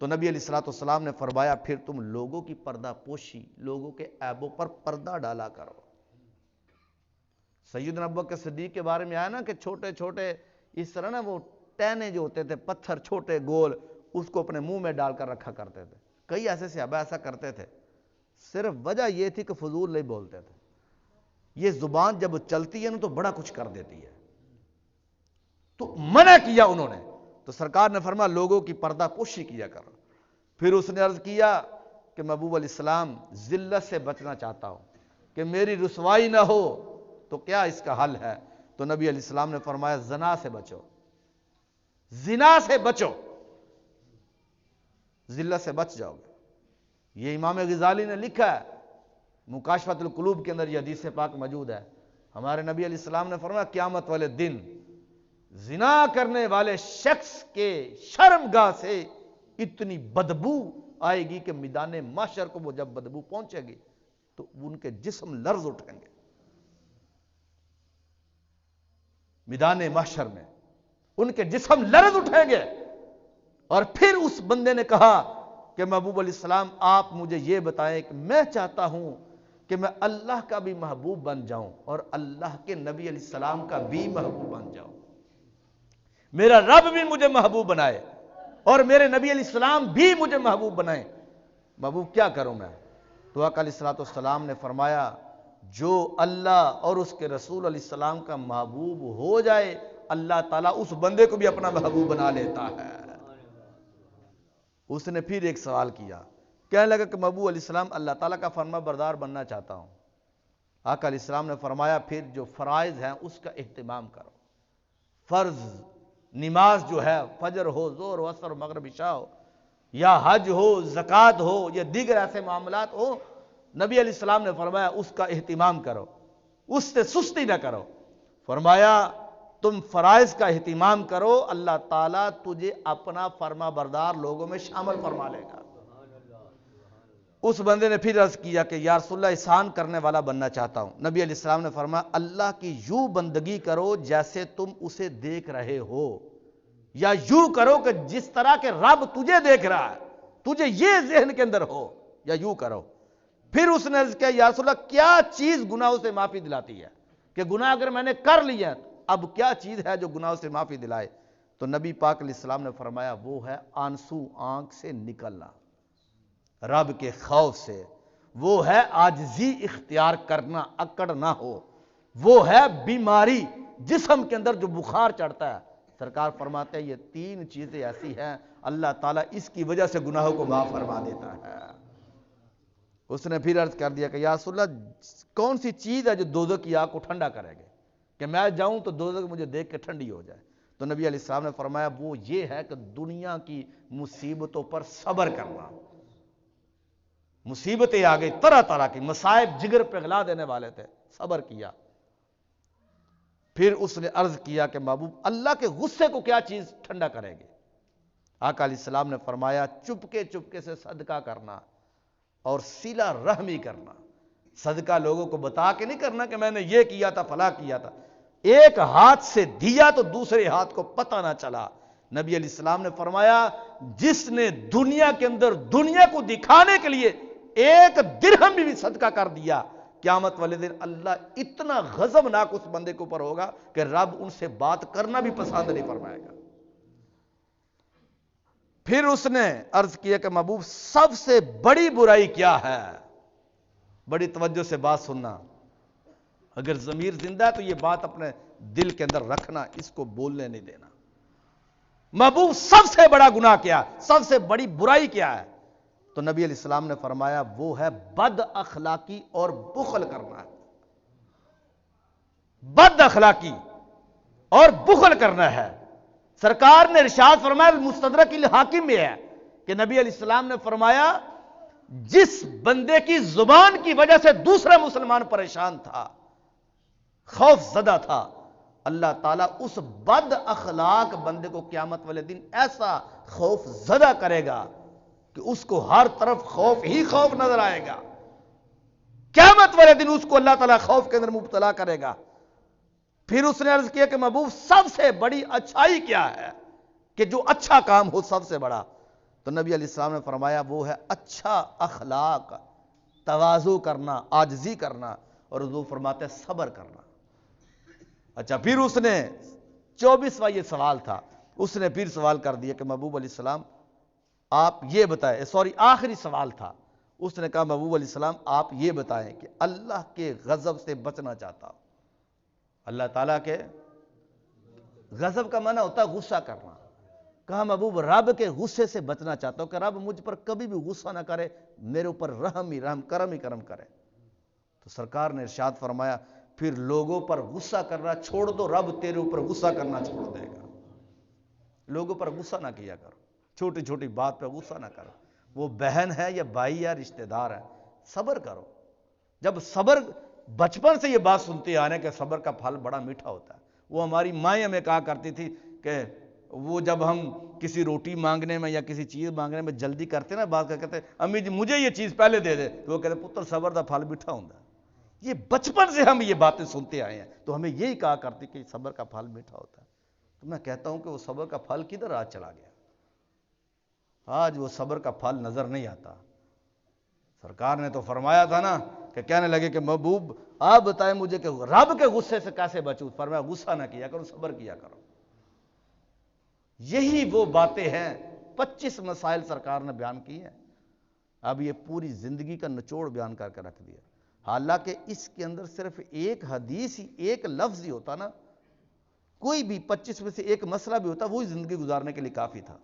تو نبی علیہ الصلوۃ والسلام نے فرمایا پھر تم لوگوں کی پردہ پوشی، لوگوں کے عیبوں پر پردہ ڈالا کرو۔ سیدنا ابوبکر صدیق کے بارے میں آیا نا کہ چھوٹے چھوٹے اس طرح نا وہ ٹہنے جو ہوتے تھے، پتھر چھوٹے گول، اس کو اپنے منہ میں ڈال کر رکھا کرتے تھے۔ کئی ایسے صحابہ ایسا کرتے تھے، صرف وجہ یہ تھی کہ فضول نہیں بولتے تھے۔ یہ زبان جب چلتی ہے نا تو بڑا کچھ کر دیتی ہے، تو منع کیا انہوں نے۔ تو سرکار نے فرمایا لوگوں کی پردہ پوشی کیا کرو۔ پھر اس نے عرض کیا کہ محبوب علیہ السلام ذلت سے بچنا چاہتا ہوں کہ میری رسوائی نہ ہو، تو کیا اس کا حل ہے؟ تو نبی علیہ السلام نے فرمایا زنا سے بچو، زنا سے بچو، ذلت سے بچ جاؤ گے۔ یہ امام غزالی نے لکھا ہے، مکاشفۃ القلوب کے اندر یہ حدیث پاک موجود ہے۔ ہمارے نبی علیہ السلام نے فرمایا قیامت والے دن زنا کرنے والے شخص کے شرمگاہ سے اتنی بدبو آئے گی کہ میدان محشر کو وہ جب بدبو پہنچے گی تو ان کے جسم لرز اٹھیں گے۔ میدان محشر میں ان کے جسم لرز اٹھیں گے۔ اور پھر اس بندے نے کہا کہ محبوب علیہ السلام آپ مجھے یہ بتائیں کہ میں چاہتا ہوں کہ میں اللہ کا بھی محبوب بن جاؤں اور اللہ کے نبی علیہ السلام کا بھی محبوب بن جاؤں، میرا رب بھی مجھے محبوب بنائے اور میرے نبی علیہ السلام بھی مجھے محبوب بنائے، محبوب کیا کروں میں؟ تو آقا علیہ السلام نے فرمایا جو اللہ اور اس کے رسول علیہ السلام کا محبوب ہو جائے اللہ تعالیٰ اس بندے کو بھی اپنا محبوب بنا لیتا ہے۔ اس نے پھر ایک سوال کیا، کہنے لگا کہ محبوب علیہ السلام اللہ تعالیٰ کا فرما بردار بننا چاہتا ہوں۔ آقا علیہ السلام نے فرمایا پھر جو فرائض ہیں اس کا اہتمام کرو، فرض نماز جو ہے فجر ہو، ظہر ہو، عصر ہو، مغرب عشاء ہو، یا حج ہو، زکوٰۃ ہو، یا دیگر ایسے معاملات ہو، نبی علیہ السلام نے فرمایا اس کا اہتمام کرو، اس سے سستی نہ کرو۔ فرمایا تم فرائض کا اہتمام کرو، اللہ تعالیٰ تجھے اپنا فرما بردار لوگوں میں شامل فرما لے گا۔ اس بندے نے پھر عرض کیا کہ یا رسول اللہ احسان کرنے والا بننا چاہتا ہوں۔ نبی علیہ السلام نے فرمایا اللہ کی یوں بندگی کرو جیسے تم اسے دیکھ رہے ہو، یا یوں کرو کہ جس طرح کے رب تجھے دیکھ رہا ہے، تجھے یہ ذہن کے اندر ہو، یا یوں کرو۔ پھر اس نے عرض کیا یا رسول اللہ کیا چیز گناہوں سے معافی دلاتی ہے، کہ گناہ اگر میں نے کر لیا اب کیا چیز ہے جو گناہوں سے معافی دلائے؟ تو نبی پاک علیہ السلام نے فرمایا وہ ہے آنسو آنکھ سے نکلنا رب کے خوف سے، وہ ہے عاجزی اختیار کرنا، اکڑ نہ ہو، وہ ہے بیماری جسم کے اندر جو بخار چڑھتا ہے۔ سرکار فرماتے ہیں یہ تین چیزیں ایسی ہیں اللہ تعالیٰ اس کی وجہ سے گناہوں کو معاف فرما دیتا ہے۔ اس نے پھر عرض کر دیا کہ یا رسول اللہ کون سی چیز ہے جو دوزخ کی آگ کو ٹھنڈا کرے گی کہ میں جاؤں تو دوزخ مجھے دیکھ کے ٹھنڈی ہو جائے؟ تو نبی علیہ السلام نے فرمایا وہ یہ ہے کہ دنیا کی مصیبتوں پر صبر کرنا۔ مصیبتیں آ گئی، طرح طرح کی مصائب جگر پگھلا دینے والے تھے، صبر کیا۔ پھر اس نے عرض کیا کہ محبوب اللہ کے غصے کو کیا چیز ٹھنڈا کرے گی؟ آقا علیہ السلام نے فرمایا چپکے چپکے سے صدقہ کرنا اور صلہ رحمی کرنا۔ صدقہ لوگوں کو بتا کے نہیں کرنا کہ میں نے یہ کیا تھا فلاں کیا تھا، ایک ہاتھ سے دیا تو دوسرے ہاتھ کو پتہ نہ چلا۔ نبی علیہ السلام نے فرمایا جس نے دنیا کے اندر دنیا کو دکھانے کے لیے ایک درہم بھی صدقہ کر دیا، قیامت والے دن اللہ اتنا غضبناک اس بندے کے اوپر ہوگا کہ رب ان سے بات کرنا بھی پسند نہیں فرمائے گا۔ پھر اس نے عرض کیا کہ محبوب سب سے بڑی برائی کیا ہے؟ بڑی توجہ سے بات سننا، اگر ضمیر زندہ ہے تو یہ بات اپنے دل کے اندر رکھنا، اس کو بولنے نہیں دینا۔ محبوب سب سے بڑا گناہ کیا، سب سے بڑی برائی کیا ہے؟ تو نبی علیہ السلام نے فرمایا وہ ہے بد اخلاقی اور بخل کرنا ہے۔ بد اخلاقی اور بخل کرنا ہے۔ سرکار نے ارشاد فرمایا مستدرک الحاکم میں ہے کہ نبی علیہ السلام نے فرمایا جس بندے کی زبان کی وجہ سے دوسرا مسلمان پریشان تھا، خوف زدہ تھا، اللہ تعالیٰ اس بد اخلاق بندے کو قیامت والے دن ایسا خوف زدہ کرے گا کہ اس کو ہر طرف خوف ہی خوف نظر آئے گا۔ قیامت والے دن اس کو اللہ تعالیٰ خوف کے اندر مبتلا کرے گا۔ پھر اس نے عرض کیا کہ محبوب سب سے بڑی اچھائی کیا ہے کہ جو اچھا کام ہو سب سے بڑا؟ تو نبی علیہ السلام نے فرمایا وہ ہے اچھا اخلاق، تواضع کرنا، عاجزی کرنا، اور حضور فرماتے ہیں صبر کرنا۔ اچھا پھر اس نے 24واں یہ سوال تھا، اس نے پھر سوال کر دیا کہ محبوب علیہ السلام آپ یہ بتائیں، آخری سوال تھا، اس نے کہا محبوب علیہ السلام آپ یہ بتائیں کہ اللہ کے غضب سے بچنا چاہتا ہوں۔ اللہ تعالیٰ کے غضب کا معنی ہوتا ہے غصہ کرنا۔ کہا محبوب رب کے غصے سے بچنا چاہتا ہوں کہ رب مجھ پر کبھی بھی غصہ نہ کرے، میرے اوپر رحم ہی رحم، کرم ہی کرم کرے۔ تو سرکار نے ارشاد فرمایا پھر لوگوں پر غصہ کرنا چھوڑ دو، رب تیرے اوپر غصہ کرنا چھوڑ دے گا۔ لوگوں پر غصہ نہ کیا کرو، چھوٹی چھوٹی بات پہ غصہ نہ کرو، وہ بہن ہے یا بھائی یا رشتہ دار ہے، صبر کرو۔ جب صبر بچپن سے یہ بات سنتے آنے کہ صبر کا پھل بڑا میٹھا ہوتا ہے۔ وہ ہماری مائیں ہمیں کہا کرتی تھی کہ وہ جب ہم کسی روٹی مانگنے میں یا کسی چیز مانگنے میں جلدی کرتے نا، بات کہتے امی جی مجھے یہ چیز پہلے دے دے، تو وہ کہتے پتر صبر دا پھل میٹھا ہوتا ہے۔ یہ بچپن سے ہم یہ باتیں سنتے آئے ہیں، تو ہمیں یہی کہا کرتی کہ صبر کا پھل میٹھا ہوتا ہے۔ تو میں کہتا ہوں کہ وہ صبر کا پھل کدھر آج چلا گیا؟ آج وہ صبر کا پھل نظر نہیں آتا۔ سرکار نے تو فرمایا تھا نا کہ کہنے لگے کہ محبوب آپ بتائیں مجھے کہ رب کے غصے سے کیسے بچوں؟ فرمایا غصہ نہ کیا کرو، صبر کیا کرو۔ یہی وہ باتیں ہیں، 25 مسائل سرکار نے بیان کی ہیں۔ اب یہ پوری زندگی کا نچوڑ بیان کر کے رکھ دیا، حالانکہ اس کے اندر صرف ایک حدیث ہی، ایک لفظ ہی ہوتا نا، کوئی بھی 25 میں سے ایک مسئلہ بھی ہوتا وہی زندگی گزارنے کے لیے کافی تھا،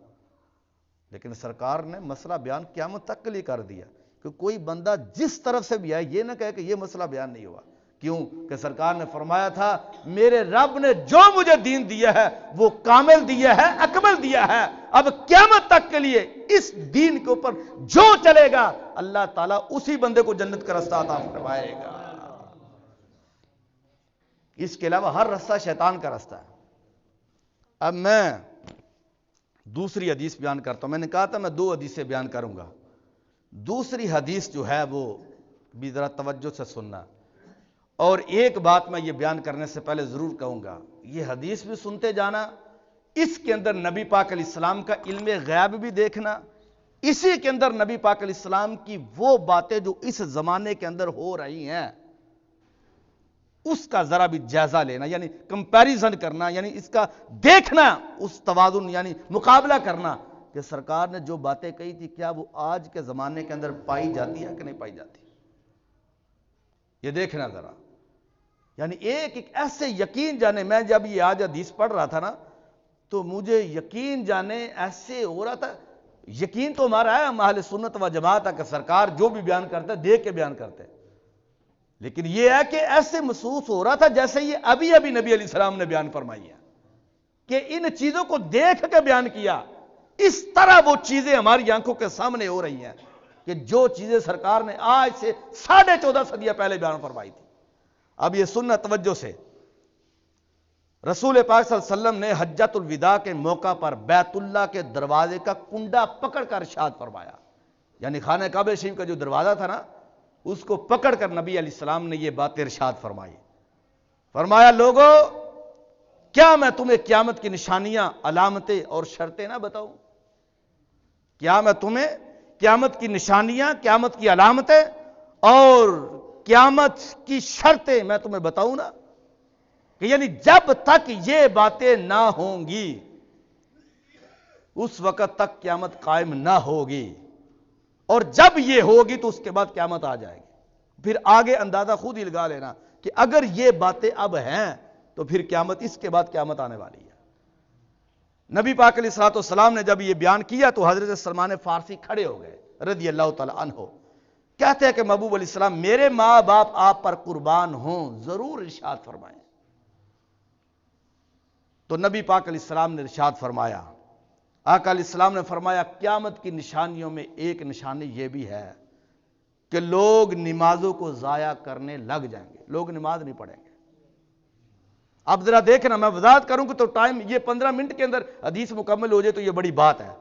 لیکن سرکار نے مسئلہ بیان قیامت تک کے لیے کر دیا کہ کوئی بندہ جس طرف سے بھی آئے یہ نہ کہے کہ یہ مسئلہ بیان نہیں ہوا، کیوں کہ سرکار نے فرمایا تھا میرے رب نے جو مجھے دین دیا ہے وہ کامل دیا ہے، اکمل دیا ہے، اب قیامت تک کے لیے اس دین کے اوپر جو چلے گا اللہ تعالیٰ اسی بندے کو جنت کا راستہ عطا فرمائے گا۔ اس کے علاوہ ہر راستہ شیطان کا راستہ ہے۔ اب میں دوسری حدیث بیان کرتا ہوں، میں نے کہا تھا میں 2 حدیثیں بیان کروں گا۔ دوسری حدیث جو ہے وہ بھی ذرا توجہ سے سننا، اور ایک بات میں یہ بیان کرنے سے پہلے ضرور کہوں گا، یہ حدیث بھی سنتے جانا، اس کے اندر نبی پاک علیہ السلام کا علم غیب بھی دیکھنا، اسی کے اندر نبی پاک علیہ السلام کی وہ باتیں جو اس زمانے کے اندر ہو رہی ہیں اس کا ذرا بھی جائزہ لینا، یعنی کمپیریزن کرنا، یعنی اس کا دیکھنا، اس توازن یعنی مقابلہ کرنا کہ سرکار نے جو باتیں کہی تھی کیا وہ آج کے زمانے کے اندر پائی جاتی ہے کہ نہیں پائی جاتی، یہ دیکھنا ذرا۔ یعنی ایک ایسے یقین جانے، میں جب یہ آج حدیث پڑھ رہا تھا نا تو مجھے یقین جانے ایسے ہو رہا تھا، یقین تو ہمارا ہے، ہم اہل سنت و جماعت ہے کہ سرکار جو بھی بیان کرتے دیکھ کے بیان کرتے، لیکن یہ ہے کہ ایسے محسوس ہو رہا تھا جیسے یہ ابھی نبی علیہ السلام نے بیان فرمائی ہے کہ ان چیزوں کو دیکھ کے بیان کیا، اس طرح وہ چیزیں ہماری آنکھوں کے سامنے ہو رہی ہیں کہ جو چیزیں سرکار نے آج سے 14.5 صدیاں پہلے بیان فرمائی تھی۔ اب یہ سننا توجہ سے، رسول پاک صلی اللہ علیہ وسلم نے حجۃ الوداع کے موقع پر بیت اللہ کے دروازے کا کنڈا پکڑ کر ارشاد فرمایا، یعنی خانہ کعبہ شریف کا جو دروازہ تھا نا اس کو پکڑ کر نبی علیہ السلام نے یہ بات ارشاد فرمائی، فرمایا لوگو کیا میں تمہیں قیامت کی نشانیاں، علامتیں اور شرطیں نہ بتاؤں؟ کیا میں تمہیں قیامت کی نشانیاں، قیامت کی علامتیں اور قیامت کی شرطیں میں تمہیں بتاؤں نا؟ کہ یعنی جب تک یہ باتیں نہ ہوں گی اس وقت تک قیامت قائم نہ ہوگی، اور جب یہ ہوگی تو اس کے بعد قیامت آ جائے گی۔ پھر آگے اندازہ خود ہی لگا لینا کہ اگر یہ باتیں اب ہیں تو پھر قیامت، اس کے بعد قیامت آنے والی ہے۔ نبی پاک علیہ الصلوۃ والسلام نے جب یہ بیان کیا تو حضرت سلمان فارسی کھڑے ہو گئے رضی اللہ تعالی عنہ، کہتے ہیں کہ محبوب علیہ السلام میرے ماں باپ آپ پر قربان ہوں، ضرور ارشاد فرمائیں۔ تو نبی پاک علیہ السلام نے ارشاد فرمایا، آقا علیہ السلام نے فرمایا قیامت کی نشانیوں میں ایک نشانی یہ بھی ہے کہ لوگ نمازوں کو ضائع کرنے لگ جائیں گے، لوگ نماز نہیں پڑھیں گے۔ اب ذرا دیکھنا، میں وضاحت کروں کہ تو ٹائم یہ 15 منٹ کے اندر حدیث مکمل ہو جائے تو یہ بڑی بات ہے۔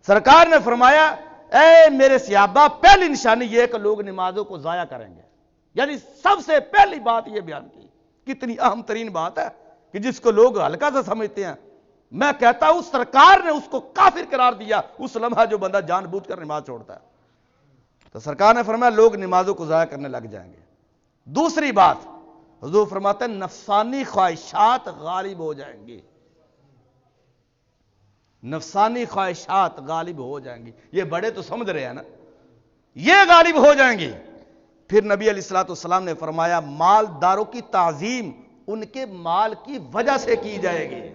سرکار نے فرمایا اے میرے صحابہ پہلی نشانی یہ ہے کہ لوگ نمازوں کو ضائع کریں گے، یعنی سب سے پہلی بات یہ بیان کی، کتنی اہم ترین بات ہے کہ جس کو لوگ ہلکا سا سمجھتے ہیں۔ میں کہتا ہوں سرکار نے اس کو کافر قرار دیا اس لمحہ جو بندہ جان بوجھ کر نماز چھوڑتا ہے۔ تو سرکار نے فرمایا لوگ نمازوں کو ضائع کرنے لگ جائیں گے۔ دوسری بات حضور فرماتے ہیں نفسانی خواہشات غالب ہو جائیں گی، نفسانی خواہشات غالب ہو جائیں گی، یہ بڑے تو سمجھ رہے ہیں نا، یہ غالب ہو جائیں گی۔ پھر نبی علیہ الصلوۃ والسلام نے فرمایا مالداروں کی تعظیم ان کے مال کی وجہ سے کی جائے گی۔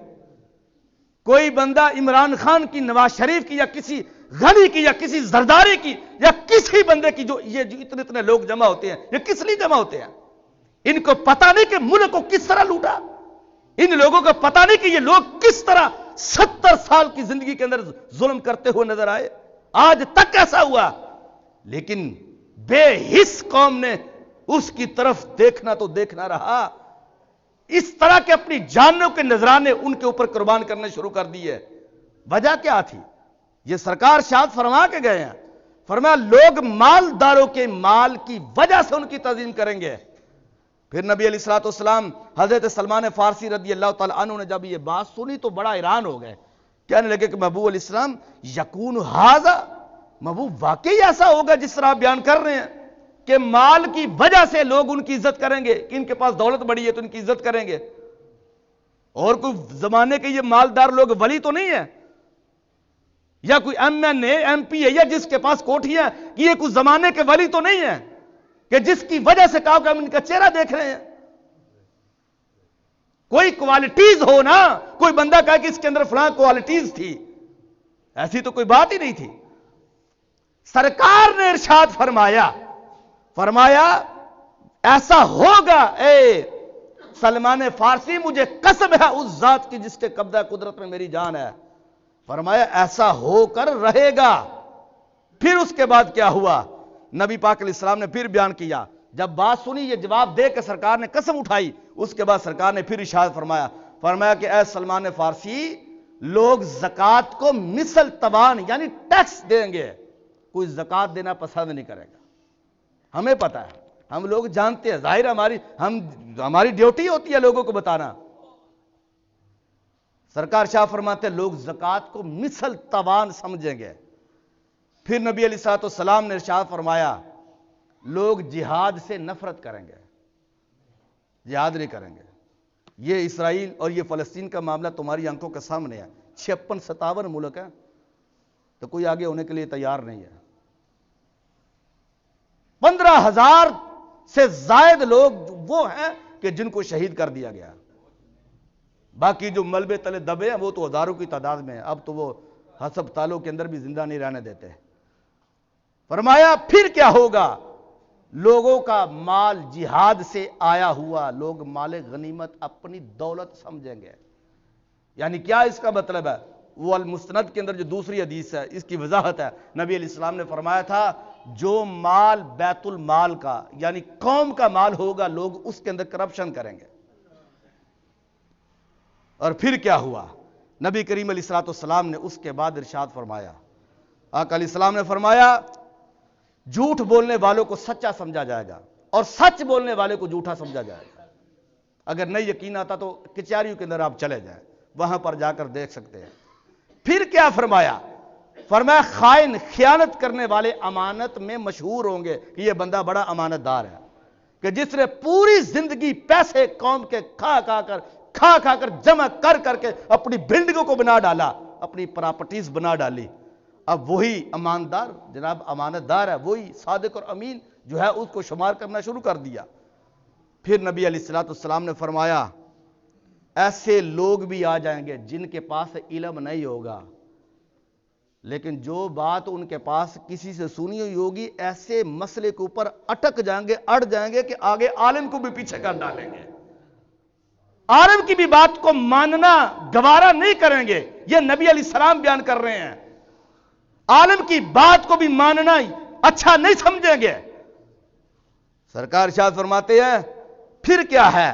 کوئی بندہ عمران خان کی، نواز شریف کی، یا کسی غنی کی، یا کسی زرداری کی، یا کسی بندے کی، جو اتنے لوگ جمع ہوتے ہیں، یہ کس لیے جمع ہوتے ہیں؟ ان کو پتہ نہیں کہ ملک کو کس طرح لوٹا، ان لوگوں کو پتہ نہیں کہ یہ لوگ کس طرح 70 سال کی زندگی کے اندر ظلم کرتے ہوئے نظر آئے، آج تک ایسا ہوا، لیکن بے حس قوم نے اس کی طرف دیکھنا تو دیکھنا رہا، اس طرح کے اپنی جانوں کے نذرانے ان کے اوپر قربان کرنے شروع کر دیے۔ وجہ کیا تھی؟ یہ سرکار شاد فرما کے گئے ہیں، فرمایا لوگ مالداروں کے مال کی وجہ سے ان کی تعظیم کریں گے۔ پھر نبی علیہ الصلوۃ والسلام حضرت سلمان فارسی رضی اللہ تعالی عنہ نے جب یہ بات سنی تو بڑا حیران ہو گئے، کہنے لگے کہ محبوب علیہ السلام یکون ھذا، محبوب واقعی ایسا ہوگا جس طرح آپ بیان کر رہے ہیں کہ مال کی وجہ سے لوگ ان کی عزت کریں گے، کہ ان کے پاس دولت بڑی ہے تو ان کی عزت کریں گے؟ اور کوئی زمانے کے یہ مالدار لوگ ولی تو نہیں ہے، یا کوئی M N A M P ہے، یا جس کے پاس کوٹھیاں، یہ کوئی زمانے کے ولی تو نہیں ہے کہ جس کی وجہ سے کہا کہ ہم ان کا چہرہ دیکھ رہے ہیں؟ کوئی کوالٹیز ہو نا، کوئی بندہ کہا کہ اس کے اندر فلاں کوالٹیز تھی، ایسی تو کوئی بات ہی نہیں تھی۔ سرکار نے ارشاد فرمایا ایسا ہوگا اے سلمان فارسی، مجھے قسم ہے اس ذات کی جس کے قبضہ قدرت میں میری جان ہے. فرمایا ایسا ہو کر رہے گا. پھر اس کے بعد کیا ہوا؟ نبی پاک علیہ السلام نے پھر بیان کیا. جب بات سنی، یہ جواب دے کے سرکار نے قسم اٹھائی. اس کے بعد سرکار نے پھر ارشاد فرمایا کہ اے سلمان فارسی، لوگ زکوٰۃ کو مثل توان یعنی ٹیکس دیں گے. کوئی زکوٰۃ دینا پسند نہیں کرے گا. ہمیں پتہ ہے، ہم لوگ جانتے ہیں، ظاہر ہماری ڈیوٹی ہوتی ہے لوگوں کو بتانا. سرکار شاہ فرماتے ہیں لوگ زکوٰۃ کو مثل توان سمجھیں گے. پھر نبی علیہ السلام نے ارشاد فرمایا لوگ جہاد سے نفرت کریں گے، جہاد نہیں کریں گے. یہ اسرائیل اور یہ فلسطین کا معاملہ تمہاری آنکھوں کے سامنے ہے. 56-57 ملک ہیں تو کوئی آگے ہونے کے لیے تیار نہیں ہے. 15,000 سے زائد لوگ وہ ہیں کہ جن کو شہید کر دیا گیا. باقی جو ملبے تلے دبے ہیں وہ تو ہزاروں کی تعداد میں ہیں. اب تو وہ ہسپتالوں کے اندر بھی زندہ نہیں رہنے دیتے. فرمایا پھر کیا ہوگا؟ لوگوں کا مال جہاد سے آیا ہوا لوگ مال غنیمت اپنی دولت سمجھیں گے. یعنی کیا اس کا مطلب ہے؟ وہ المستند کے اندر جو دوسری حدیث ہے اس کی وضاحت ہے. نبی علیہ السلام نے فرمایا تھا جو مال بیت المال کا یعنی قوم کا مال ہوگا لوگ اس کے اندر کرپشن کریں گے. اور پھر کیا ہوا؟ نبی کریم علیہ السلام نے اس کے بعد ارشاد فرمایا، آقا علیہ السلام نے فرمایا جھوٹ بولنے والوں کو سچا سمجھا جائے گا اور سچ بولنے والے کو جھوٹا سمجھا جائے گا. اگر نہیں یقین آتا تو کچہریوں کے اندر آپ چلے جائیں، وہاں پر جا کر دیکھ سکتے ہیں. پھر کیا فرمایا؟ خائن خیانت کرنے والے امانت میں مشہور ہوں گے کہ یہ بندہ بڑا امانت دار ہے، کہ جس نے پوری زندگی پیسے قوم کے کھا کر جمع کر کے اپنی بلڈنگوں کو بنا ڈالا، اپنی پراپرٹیز بنا ڈالی. اب وہی اماندار جناب امانت دار ہے، وہی صادق اور امین جو ہے اس کو شمار کرنا شروع کر دیا. پھر نبی علیہ السلام نے فرمایا ایسے لوگ بھی آ جائیں گے جن کے پاس علم نہیں ہوگا، لیکن جو بات ان کے پاس کسی سے سنی ہوئی ہوگی ایسے مسئلے کے اوپر اٹک جائیں گے، اڑ جائیں گے کہ آگے عالم کو بھی پیچھے کر ڈالیں گے. عالم کی بھی بات کو ماننا گوارا نہیں کریں گے. یہ نبی علیہ السلام بیان کر رہے ہیں. عالم کی بات کو بھی ماننا اچھا نہیں سمجھیں گے. سرکار ارشاد فرماتے ہیں پھر کیا ہے؟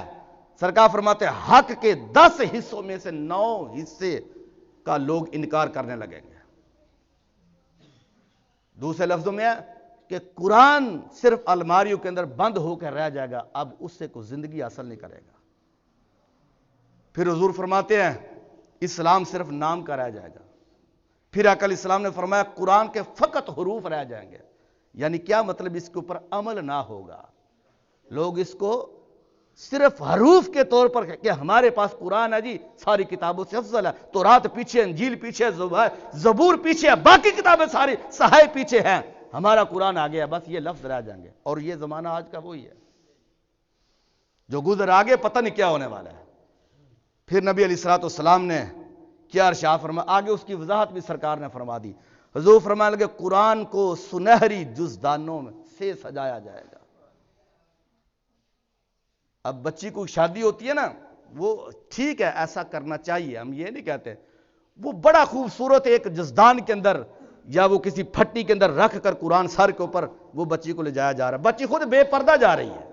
سرکار فرماتے ہیں حق کے 10 حصوں میں سے 9 حصے کا لوگ انکار کرنے لگیں گے. دوسرے لفظوں میں ہے کہ قرآن صرف الماریوں کے اندر بند ہو کر رہ جائے گا، اب اس سے کوئی زندگی حاصل نہیں کرے گا. پھر حضور فرماتے ہیں اسلام صرف نام کا رہ جائے گا. پھر آقا علیہ السلام نے فرمایا قرآن کے فقط حروف رہ جائیں گے. یعنی کیا مطلب؟ اس کے اوپر عمل نہ ہوگا. لوگ اس کو صرف حروف کے طور پر کہ ہمارے پاس قرآن ہے جی، ساری کتابوں سے افضل ہے، تورات پیچھے، انجیل پیچھے، زبور پیچھے ہے، باقی کتابیں ساری صحائف پیچھے ہیں، ہمارا قرآن آگے ہے، بس یہ لفظ رہ جائیں گے. اور یہ زمانہ آج کا وہی ہے جو گزر آگے پتہ نہیں کیا ہونے والا ہے. پھر نبی علیہ السلام نے کیا ارشاد فرمایا؟ آگے اس کی وضاحت بھی سرکار نے فرما دی. حضور فرمانے لگے قرآن کو سنہری جزدانوں میں سے سجایا جائے گا. اب بچی کو شادی ہوتی ہے نا، وہ ٹھیک ہے ایسا کرنا چاہیے، ہم یہ نہیں کہتے، وہ بڑا خوبصورت ایک جزدان کے اندر یا وہ کسی پھٹی کے اندر رکھ کر قرآن سر کے اوپر وہ بچی کو لے جایا جا رہا ہے. بچی خود بے پردہ جا رہی ہے.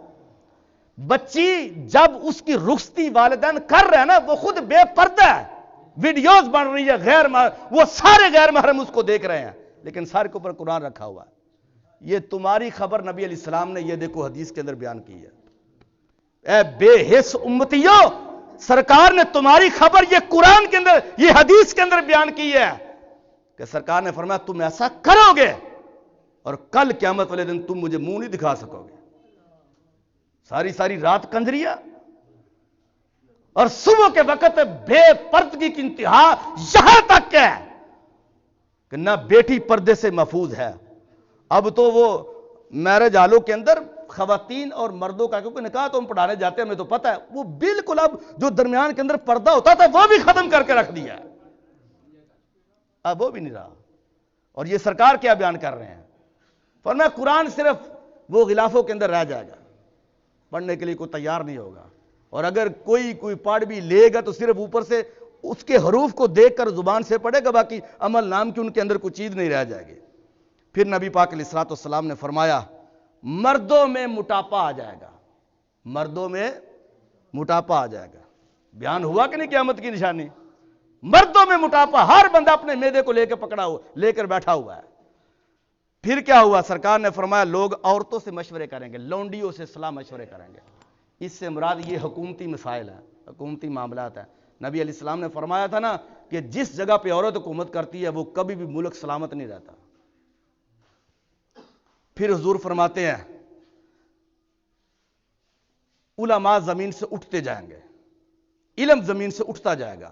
بچی جب اس کی رخصتی والدین کر رہے ہیں نا، وہ خود بے پردہ ہے، ویڈیوز بن رہی ہے، وہ سارے غیر محرم اس کو دیکھ رہے ہیں، لیکن سر کے اوپر قرآن رکھا ہوا ہے. یہ تمہاری خبر نبی علیہ السلام نے یہ دیکھو حدیث کے اندر بیان کی ہے. اے بے حس امتیوں، سرکار نے تمہاری خبر یہ قرآن کے اندر، یہ حدیث کے اندر بیان کی ہے کہ سرکار نے فرمایا تم ایسا کرو گے اور کل قیامت والے دن تم مجھے منہ نہیں دکھا سکو گے. ساری رات کنجریاں اور صبح کے وقت بے پردگی کی انتہا یہاں تک ہے کہ نہ بیٹی پردے سے محفوظ ہے. اب تو وہ میرج ہالوں کے اندر خواتین اور مردوں کا، کیونکہ نکاح تو ہم پڑھانے جاتے ہیں ہمیں تو پتہ ہے، وہ بالکل اب جو درمیان کے اندر پردہ ہوتا تھا وہ بھی ختم کر کے رکھ دیا، اب وہ بھی نہیں رہا. اور یہ سرکار کیا بیان کر رہے ہیں؟ فرمایا قرآن صرف وہ غلافوں کے اندر رہ جائے گا. پڑھنے کے لیے کوئی تیار نہیں ہوگا، اور اگر کوئی پڑھ بھی لے گا تو صرف اوپر سے اس کے حروف کو دیکھ کر زبان سے پڑھے گا، باقی عمل نام کی ان کے اندر کوئی چیز نہیں رہ جائے گی۔ پھر نبی پاک علیہ الصلوۃ والسلام نے فرمایا مردوں میں موٹاپا آ جائے گا، مردوں میں موٹاپا آ جائے گا۔ بیان ہوا کہ نہیں قیامت کی نشانی؟ مردوں میں موٹاپا، ہر بندہ اپنے معدے کو لے کر بیٹھا ہوا ہے۔ پھر کیا ہوا؟ سرکار نے فرمایا لوگ عورتوں سے مشورے کریں گے، لونڈیوں سے صلاح مشورے کریں گے۔ اس سے مراد یہ حکومتی مسائل ہیں، حکومتی معاملات ہیں۔ نبی علیہ السلام نے فرمایا تھا نا کہ جس جگہ پہ عورت حکومت کرتی ہے وہ کبھی بھی ملک سلامت نہیں رہتا۔ پھر حضور فرماتے ہیں علماء زمین سے اٹھتے جائیں گے، علم زمین سے اٹھتا جائے گا۔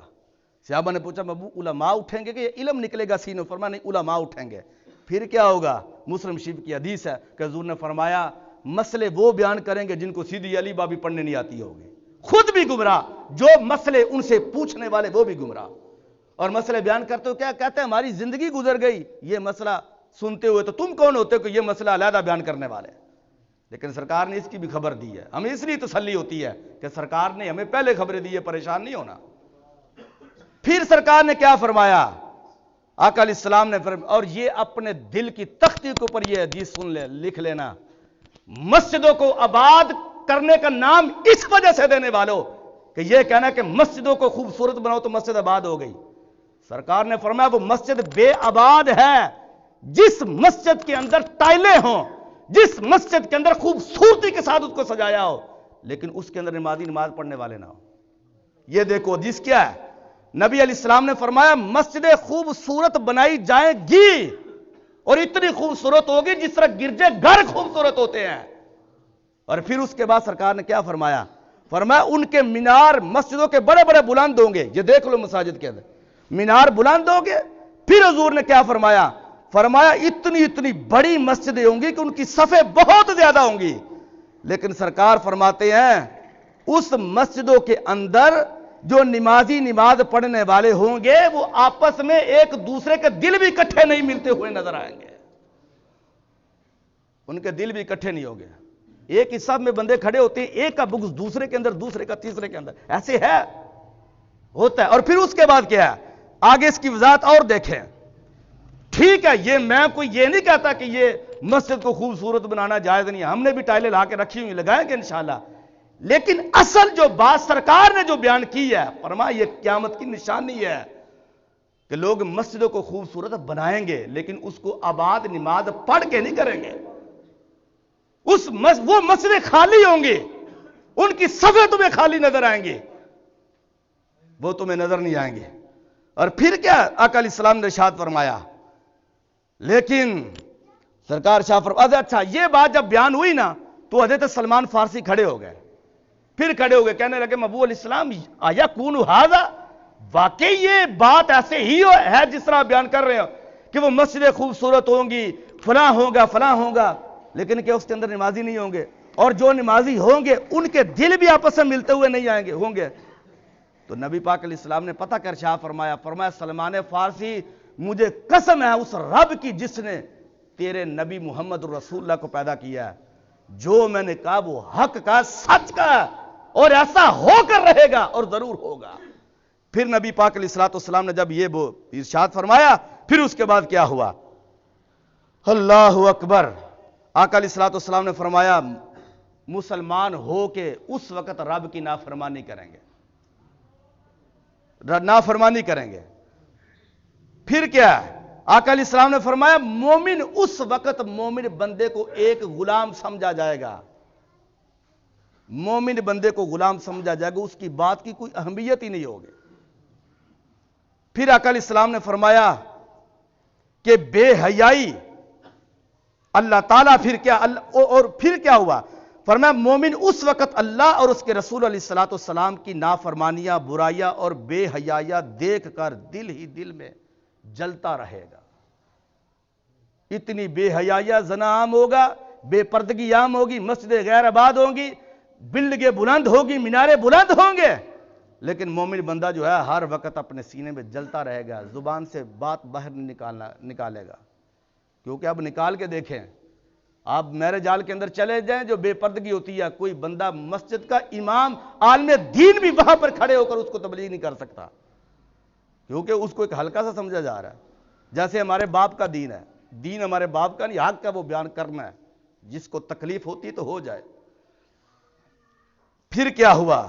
صحابہ نے پوچھا ابو علماء اٹھیں گے کہ یہ علم نکلے گا سینوں؟ فرمایا نہیں، علماء اٹھیں گے۔ پھر کیا ہوگا؟ مسلم شریف کی حدیث ہے کہ حضور نے فرمایا مسئلے وہ بیان کریں گے جن کو سیدھی علی بابی پڑھنے نہیں آتی ہوگی، خود بھی گمراہ، جو مسئلے ان سے پوچھنے والے وہ بھی گمراہ۔ اور مسئلے بیان کرتے ہو کیا کہتے ہیں؟ ہماری زندگی گزر گئی یہ مسئلہ سنتے ہوئے، تو تم کون ہوتے ہو کہ یہ مسئلہ علیحدہ بیان کرنے والے؟ لیکن سرکار نے اس کی بھی خبر دی ہے، ہمیں اس لیے تسلی ہوتی ہے کہ سرکار نے ہمیں پہلے خبریں دی ہے، پریشان نہیں ہونا۔ پھر سرکار نے کیا فرمایا؟ آقا علیہ السلام نے فرمایا، اور یہ اپنے دل کی تختی کے اوپر یہ حدیث سن لے، لکھ لینا، مسجدوں کو آباد کرنے کا نام اس وجہ سے دینے والوں کہ یہ کہنا کہ مسجدوں کو خوبصورت بناؤ تو مسجد آباد ہو گئی۔ سرکار نے فرمایا وہ مسجد بے آباد ہے جس مسجد کے اندر ٹائلیں ہوں، جس مسجد کے اندر خوبصورتی کے ساتھ اس کو سجایا ہو، لیکن اس کے اندر نمازی نماز پڑھنے والے نہ ہو۔ یہ دیکھو حدیث کیا ہے؟ نبی علیہ السلام نے فرمایا مسجدیں خوبصورت بنائی جائیں گی، اور اتنی خوبصورت ہوگی جس طرح گرجے گھر خوبصورت ہوتے ہیں۔ اور پھر اس کے بعد سرکار نے کیا فرمایا؟ فرمایا ان کے مینار مسجدوں کے بڑے بڑے بلند ہوں گے۔ یہ دیکھ لو مساجد کے اندر مینار بلند ہوں گے۔ پھر حضور نے کیا فرمایا؟ فرمایا اتنی بڑی مسجدیں ہوں گی کہ ان کی صفیں بہت زیادہ ہوں گی، لیکن سرکار فرماتے ہیں اس مسجدوں کے اندر جو نمازی نماز پڑھنے والے ہوں گے وہ آپس میں ایک دوسرے کے دل بھی اکٹھے نہیں ملتے ہوئے نظر آئیں گے، ان کے دل بھی اکٹھے نہیں ہوں گے۔ ایک حصہ میں بندے کھڑے ہوتے ہیں، ایک کا بغض دوسرے کے اندر، دوسرے کا تیسرے کے اندر، ایسے ہے، ہوتا ہے۔ اور پھر اس کے بعد کیا ہے؟ آگے اس کی وضاحت اور دیکھیں۔ ٹھیک ہے، یہ میں کوئی یہ نہیں کہتا کہ یہ مسجد کو خوبصورت بنانا جائز نہیں ہے، ہم نے بھی ٹائلیں لا کے رکھی ہوئی لگائیں گے انشاءاللہ، لیکن اصل جو بات سرکار نے جو بیان کی ہے، فرمایا یہ قیامت کی نشانی ہے کہ لوگ مسجدوں کو خوبصورت بنائیں گے لیکن اس کو آباد نماز پڑھ کے نہیں کریں گے۔ وہ مسجدیں خالی ہوں گی، ان کی صفیں تمہیں خالی نظر آئیں گے، وہ تمہیں نظر نہیں آئیں گے۔ اور پھر کیا آقا علیہ السلام نے ارشاد فرمایا؟ لیکن سرکار شاہ فرمایا اچھا یہ بات جب بیان ہوئی نا تو حضرت سلمان فارسی کھڑے ہو گئے، پھر کھڑے ہو گئے، کہنے لگے ابو علیہ السلام آیا کون ھذا، واقعی یہ بات ایسے ہی ہے جس طرح بیان کر رہے ہو کہ وہ مسجدیں خوبصورت ہوں گی، فلاں ہوگا فلاں ہوگا، لیکن کہ اس کے اندر نمازی نہیں ہوں گے، اور جو نمازی ہوں گے ان کے دل بھی آپس میں ملتے ہوئے نہیں آئیں گے ہوں گے؟ تو نبی پاک علیہ السلام نے پتہ کر شاہ فرمایا سلمان فارسی مجھے قسم ہے اس رب کی جس نے تیرے نبی محمد رسول اللہ کو پیدا کیا ہے، جو میں نے کہا وہ حق کا، سچ کا، اور ایسا ہو کر رہے گا اور ضرور ہوگا۔ پھر نبی پاک علیہ السلام نے جب یہ وہ ارشاد فرمایا، پھر اس کے بعد کیا ہوا؟ اللہ اکبر۔ آقا علیہ السلام نے فرمایا مسلمان ہو کے اس وقت رب کی نافرمانی کریں گے، نافرمانی کریں گے۔ پھر کیا ہے؟ آقا علیہ السلام نے فرمایا مومن اس وقت مومن بندے کو ایک غلام سمجھا جائے گا، مومن بندے کو غلام سمجھا جائے گا، اس کی بات کی کوئی اہمیت ہی نہیں ہوگی۔ پھر آقا علیہ السلام نے فرمایا کہ بے حیائی اللہ تعالیٰ پھر کیا ہوا؟ فرمایا مومن اس وقت اللہ اور اس کے رسول علیہ السلام کی نافرمانیاں، برائیاں اور بے حیائیاں دیکھ کر دل ہی دل میں جلتا رہے گا۔ اتنی بے حیائیاں، زنا عام ہوگا، بے پردگی عام ہوگی، مسجدیں غیر آباد ہوں گی، بلڈنگیں بلند ہوگی، مینارے بلند ہوں گے، لیکن مومن بندہ جو ہے ہر وقت اپنے سینے میں جلتا رہے گا، زبان سے بات باہر نہیں نکالے گا۔ کیونکہ اب نکال کے دیکھیں آپ میرے جال کے اندر چلے جائیں جو بے پردگی ہوتی ہے، کوئی بندہ مسجد کا امام عالم دین بھی وہاں پر کھڑے ہو کر اس کو تبلیغ نہیں کر سکتا، کیونکہ اس کو ایک ہلکا سا سمجھا جا رہا ہے. جیسے ہمارے باپ کا دین ہے، دین ہمارے باپ کا نہیں، حق کا وہ بیان کرنا ہے، جس کو تکلیف ہوتی تو ہو جائے. پھر کیا ہوا؟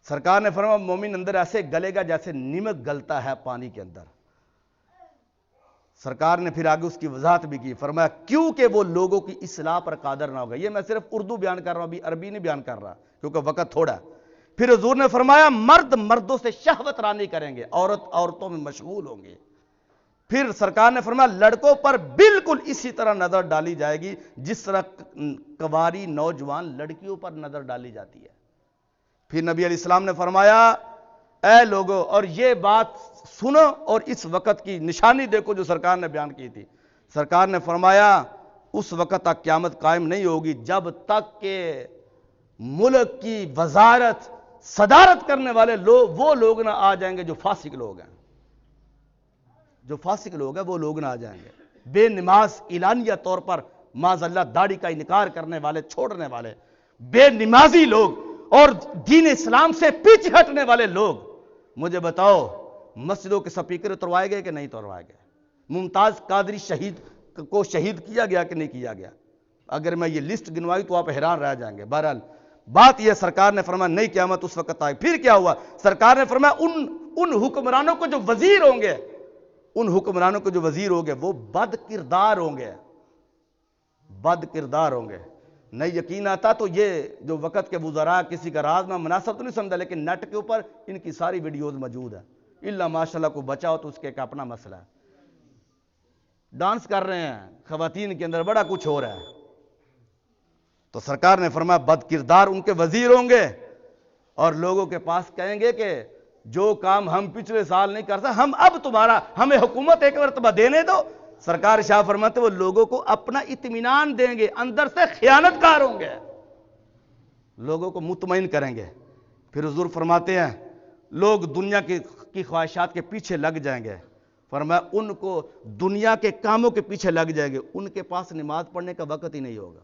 سرکار نے فرمایا مومن اندر ایسے گلے گا جیسے نمک گلتا ہے پانی کے اندر. سرکار نے پھر آگے اس کی وضاحت بھی کی، فرمایا کیونکہ وہ لوگوں کی اصلاح پر قادر نہ ہوگا. یہ میں صرف اردو بیان کر رہا ہوں، ابھی عربی نہیں بیان کر رہا کیونکہ وقت تھوڑا ہے. پھر حضور نے فرمایا مرد مردوں سے شہوت رانی کریں گے، عورت عورتوں میں مشغول ہوں گے. پھر سرکار نے فرمایا لڑکوں پر بالکل اسی طرح نظر ڈالی جائے گی جس طرح کنواری نوجوان لڑکیوں پر نظر ڈالی جاتی ہے. پھر نبی علیہ السلام نے فرمایا اے لوگو، اور یہ بات سنو اور اس وقت کی نشانی دیکھو جو سرکار نے بیان کی تھی. سرکار نے فرمایا اس وقت تک قیامت قائم نہیں ہوگی جب تک کہ ملک کی وزارت صدارت کرنے والے لوگ وہ لوگ نہ آ جائیں گے جو فاسق لوگ ہیں. جو فاسق لوگ ہیں وہ لوگ نہ آ جائیں گے. بے نماز اعلانیہ طور پر معاذ اللہ داڑھی کا انکار کرنے والے، چھوڑنے والے، بے نمازی لوگ اور دین اسلام سے پیچھے ہٹنے والے لوگ، مجھے بتاؤ مسجدوں کے سپیکر اتروائے گئے کہ نہیں اتروائے گئے؟ ممتاز قادری شہید کو شہید کیا گیا کہ نہیں کیا گیا؟ اگر میں یہ لسٹ گنوائی تو آپ حیران رہ جائیں گے. بہرحال بات یہ سرکار نے فرمایا نہیں قیامت اس وقت آئے. پھر کیا ہوا؟ سرکار نے فرمایا ان حکمرانوں کو جو وزیر ہوں گے، ان حکمرانوں کو جو وزیر ہوں گے وہ بد کردار ہوں گے، بد کردار ہوں گے. نہیں یقین آتا تو یہ جو وقت کے وزراء کسی کا راز میں مناسب تو نہیں سمجھا، لیکن نیٹ کے اوپر ان کی ساری ویڈیوز موجود ہیں. اللہ ماشاءاللہ کو بچا ہو تو اس کے ایک اپنا مسئلہ ہے. ڈانس کر رہے ہیں خواتین کے اندر، بڑا کچھ ہو رہا ہے. تو سرکار نے فرمایا بد کردار ان کے وزیر ہوں گے اور لوگوں کے پاس کہیں گے کہ جو کام ہم پچھلے سال نہیں کر سکتے ہمیں حکومت ایک مرتبہ دینے دو. سرکار شاہ فرماتے وہ لوگوں کو اپنا اطمینان دیں گے، اندر سے خیانت کار ہوں گے، لوگوں کو مطمئن کریں گے. پھر حضور فرماتے ہیں لوگ دنیا کی خواہشات کے پیچھے لگ جائیں گے. فرمایا ان کو دنیا کے کاموں کے پیچھے لگ جائیں گے، ان کے پاس نماز پڑھنے کا وقت ہی نہیں ہوگا،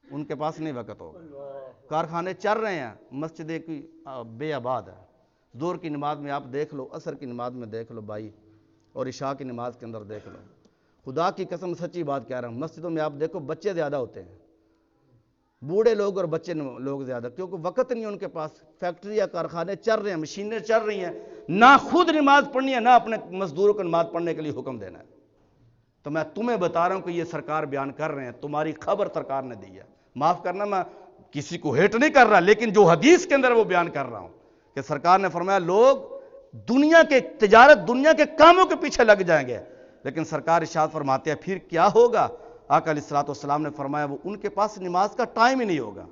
ان کے پاس نہیں وقت ہوگا. کارخانے چل رہے ہیں، مسجدیں کی بے آباد ہے. ظہر کی نماز میں آپ دیکھ لو، عصر کی نماز میں دیکھ لو بھائی، اور عشاء کی نماز کے اندر دیکھ لو. خدا کی قسم سچی بات کہہ رہا ہوں، مسجدوں میں آپ دیکھو بچے زیادہ ہوتے ہیں، بوڑھے لوگ اور بچے لوگ زیادہ، کیونکہ وقت نہیں ان کے پاس. فیکٹری یا کارخانے چل رہے ہیں، مشینیں چل رہی ہیں، نہ خود نماز پڑھنی ہے نہ اپنے مزدوروں کو نماز پڑھنے کے لیے حکم دینا ہے. تو میں تمہیں بتا رہا ہوں کہ یہ سرکار بیان کر رہے ہیں، تمہاری خبر سرکار نے دی ہے. معاف کرنا میں کسی کو ہیٹ نہیں کر رہا، لیکن جو حدیث کے اندر وہ بیان کر رہا ہوں کہ سرکار نے فرمایا لوگ دنیا کے تجارت، دنیا کے کاموں کے پیچھے لگ جائیں گے. لیکن سرکار ارشاد فرماتے ہیں پھر کیا ہوگا؟ آقا علیہ الصلوۃ والسلام نے فرمایا وہ ان کے پاس نماز کا ٹائم ہی نہیں ہوگا.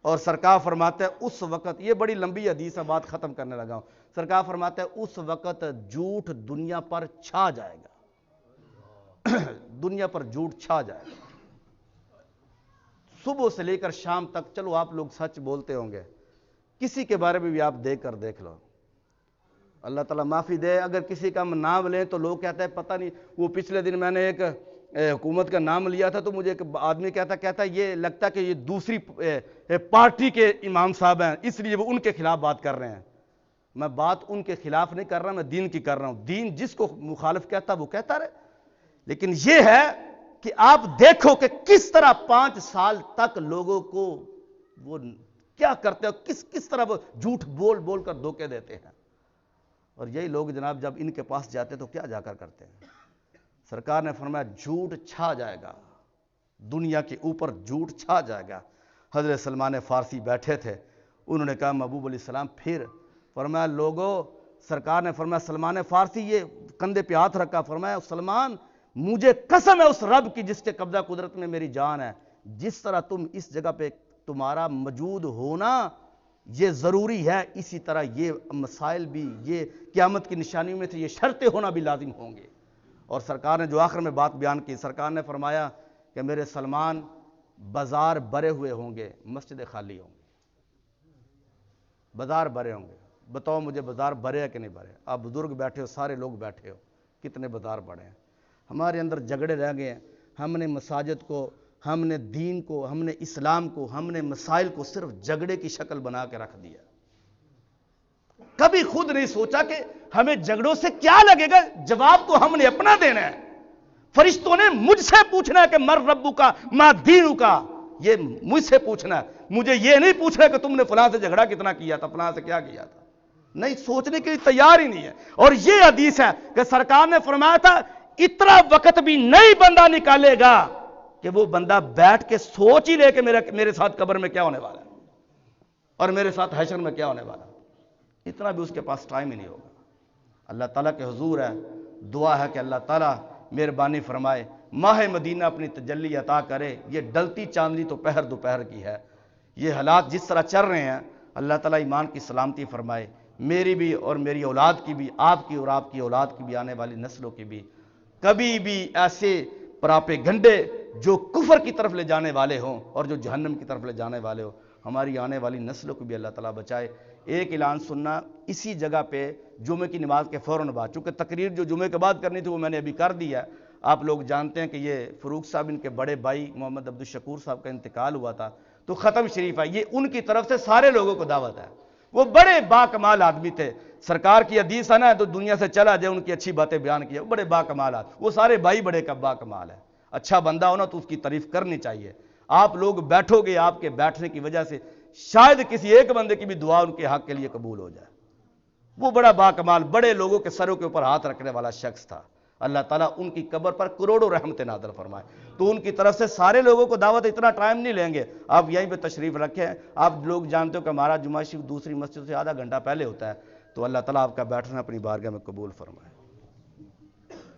اور سرکار فرماتے ہیں اس وقت، یہ بڑی لمبی حدیث ہے، بات ختم کرنے لگا ہوں. سرکار فرماتے ہیں اس وقت جھوٹ دنیا پر چھا جائے گا، دنیا پر جھوٹ چھا جائے گا. صبح سے لے کر شام تک، چلو آپ لوگ سچ بولتے ہوں گے، کسی کے بارے میں بھی آپ دیکھ کر دیکھ لو. اللہ تعالیٰ معافی دے، اگر کسی کا ہم نام لیں تو لوگ کہتے ہیں پتہ نہیں، وہ پچھلے دن میں نے ایک حکومت کا نام لیا تھا تو مجھے ایک آدمی کہتا یہ لگتا کہ یہ دوسری پارٹی کے امام صاحب ہیں اس لیے وہ ان کے خلاف بات کر رہے ہیں. میں بات ان کے خلاف نہیں کر رہا، میں دین کی کر رہا ہوں. دین جس کو مخالف کہتا وہ کہتا رہے، لیکن یہ ہے کہ آپ دیکھو کہ کس طرح 5 سال تک لوگوں کو وہ کیا کرتے ہیں، کس طرح وہ جھوٹ بول بول کر دھوکے دیتے ہیں. اور یہی لوگ جناب جب ان کے پاس جاتے تو کیا جا کر کرتے ہیں؟ سرکار نے فرمایا جھوٹ چھا جائے گا، دنیا کے اوپر جھوٹ چھا جائے گا. حضرت سلمان فارسی بیٹھے تھے، انہوں نے کہا محبوب علیہ السلام پھر؟ فرمایا لوگوں، سرکار نے فرمایا سلمان فارسی، یہ کندھے پہ ہاتھ رکھا، فرمایا سلمان مجھے قسم ہے اس رب کی جس کے قبضہ قدرت میں میری جان ہے، جس طرح تم اس جگہ پہ تمہارا موجود ہونا یہ ضروری ہے، اسی طرح یہ مسائل بھی، یہ قیامت کی نشانیوں میں سے یہ شرطیں ہونا بھی لازم ہوں گے. اور سرکار نے جو آخر میں بات بیان کی، سرکار نے فرمایا کہ میرے سلمان بازار بھرے ہوئے ہوں گے، مسجدیں خالی ہوں گی، بازار بھرے ہوں گے. بتاؤ مجھے بازار بھرے ہے کہ نہیں بھرے؟ آپ بزرگ بیٹھے ہو، سارے لوگ بیٹھے ہو، کتنے بازار بھرے ہیں؟ ہمارے اندر جھگڑے رہ گئے ہیں. ہم نے مساجد کو، ہم نے دین کو، ہم نے اسلام کو، ہم نے مسائل کو صرف جھگڑے کی شکل بنا کے رکھ دیا. کبھی خود نہیں سوچا کہ ہمیں جھگڑوں سے کیا لگے گا. جواب تو ہم نے اپنا دینا ہے. فرشتوں نے مجھ سے پوچھنا ہے کہ مر ربو کا ما دینو کا، یہ مجھ سے پوچھنا ہے. مجھے یہ نہیں پوچھنا کہ تم نے فلاں سے جھگڑا کتنا کیا تھا، فلاں سے کیا کیا تھا. نہیں، سوچنے کے لیے تیار ہی نہیں ہے. اور یہ حدیث ہے کہ سرکار نے فرمایا تھا اتنا وقت بھی نہیں بندہ نکالے گا کہ وہ بندہ بیٹھ کے سوچ ہی لے کہ میرے ساتھ قبر میں کیا ہونے والا ہے اور میرے ساتھ حشر میں کیا ہونے والا ہے. اتنا بھی اس کے پاس ٹائم ہی نہیں ہوگا. اللہ تعالیٰ کے حضور ہے، دعا ہے کہ اللہ تعالیٰ مہربانی فرمائے، ماہ مدینہ اپنی تجلی عطا کرے. یہ ڈلتی چاندنی تو پہر دوپہر کی ہے. یہ حالات جس طرح چل رہے ہیں، اللہ تعالیٰ ایمان کی سلامتی فرمائے، میری بھی اور میری اولاد کی بھی، آپ کی اور آپ کی اولاد کی بھی، آنے والی نسلوں کی بھی. کبھی بھی ایسے پراپے گنڈے جو کفر کی طرف لے جانے والے ہوں اور جو جہنم کی طرف لے جانے والے ہوں، ہماری آنے والی نسلوں کو بھی اللہ تعالیٰ بچائے. ایک اعلان سننا اسی جگہ پہ جمعے کی نماز کے فوراً بعد، چونکہ تقریر جو جمعے کے بعد کرنی تھی وہ میں نے ابھی کر دی ہے. آپ لوگ جانتے ہیں کہ یہ فروخ صاحب ان کے بڑے بھائی محمد عبدالشکور صاحب کا انتقال ہوا تھا، تو ختم شریف ہے. یہ ان کی طرف سے سارے لوگوں کو دعوت ہے. وہ بڑے باکمال آدمی تھے. سرکار کی حدیث ہے نا، تو دنیا سے چلا جائے ان کی اچھی باتیں بیان کی. بڑے باکمال آدمی، وہ سارے بھائی بڑے کا باکمال ہے. اچھا بندہ ہونا تو اس کی تعریف کرنی چاہیے. آپ لوگ بیٹھو گے، آپ کے بیٹھنے کی وجہ سے شاید کسی ایک بندے کی بھی دعا ان کے حق کے لیے قبول ہو جائے. وہ بڑا باکمال، بڑے لوگوں کے سروں کے اوپر ہاتھ رکھنے والا شخص تھا. اللہ تعالیٰ ان کی قبر پر کروڑوں رحمتیں نازل فرمائے. تو ان کی طرف سے سارے لوگوں کو دعوت، اتنا ٹائم نہیں لیں گے. آپ یہیں پہ تشریف رکھیں. آپ لوگ جانتے ہو کہ ہمارا جمعہ شریف دوسری مسجد سے آدھا گھنٹہ پہلے ہوتا ہے. تو اللہ تعالیٰ آپ کا بیٹھنا اپنی بارگاہ میں قبول فرمائے.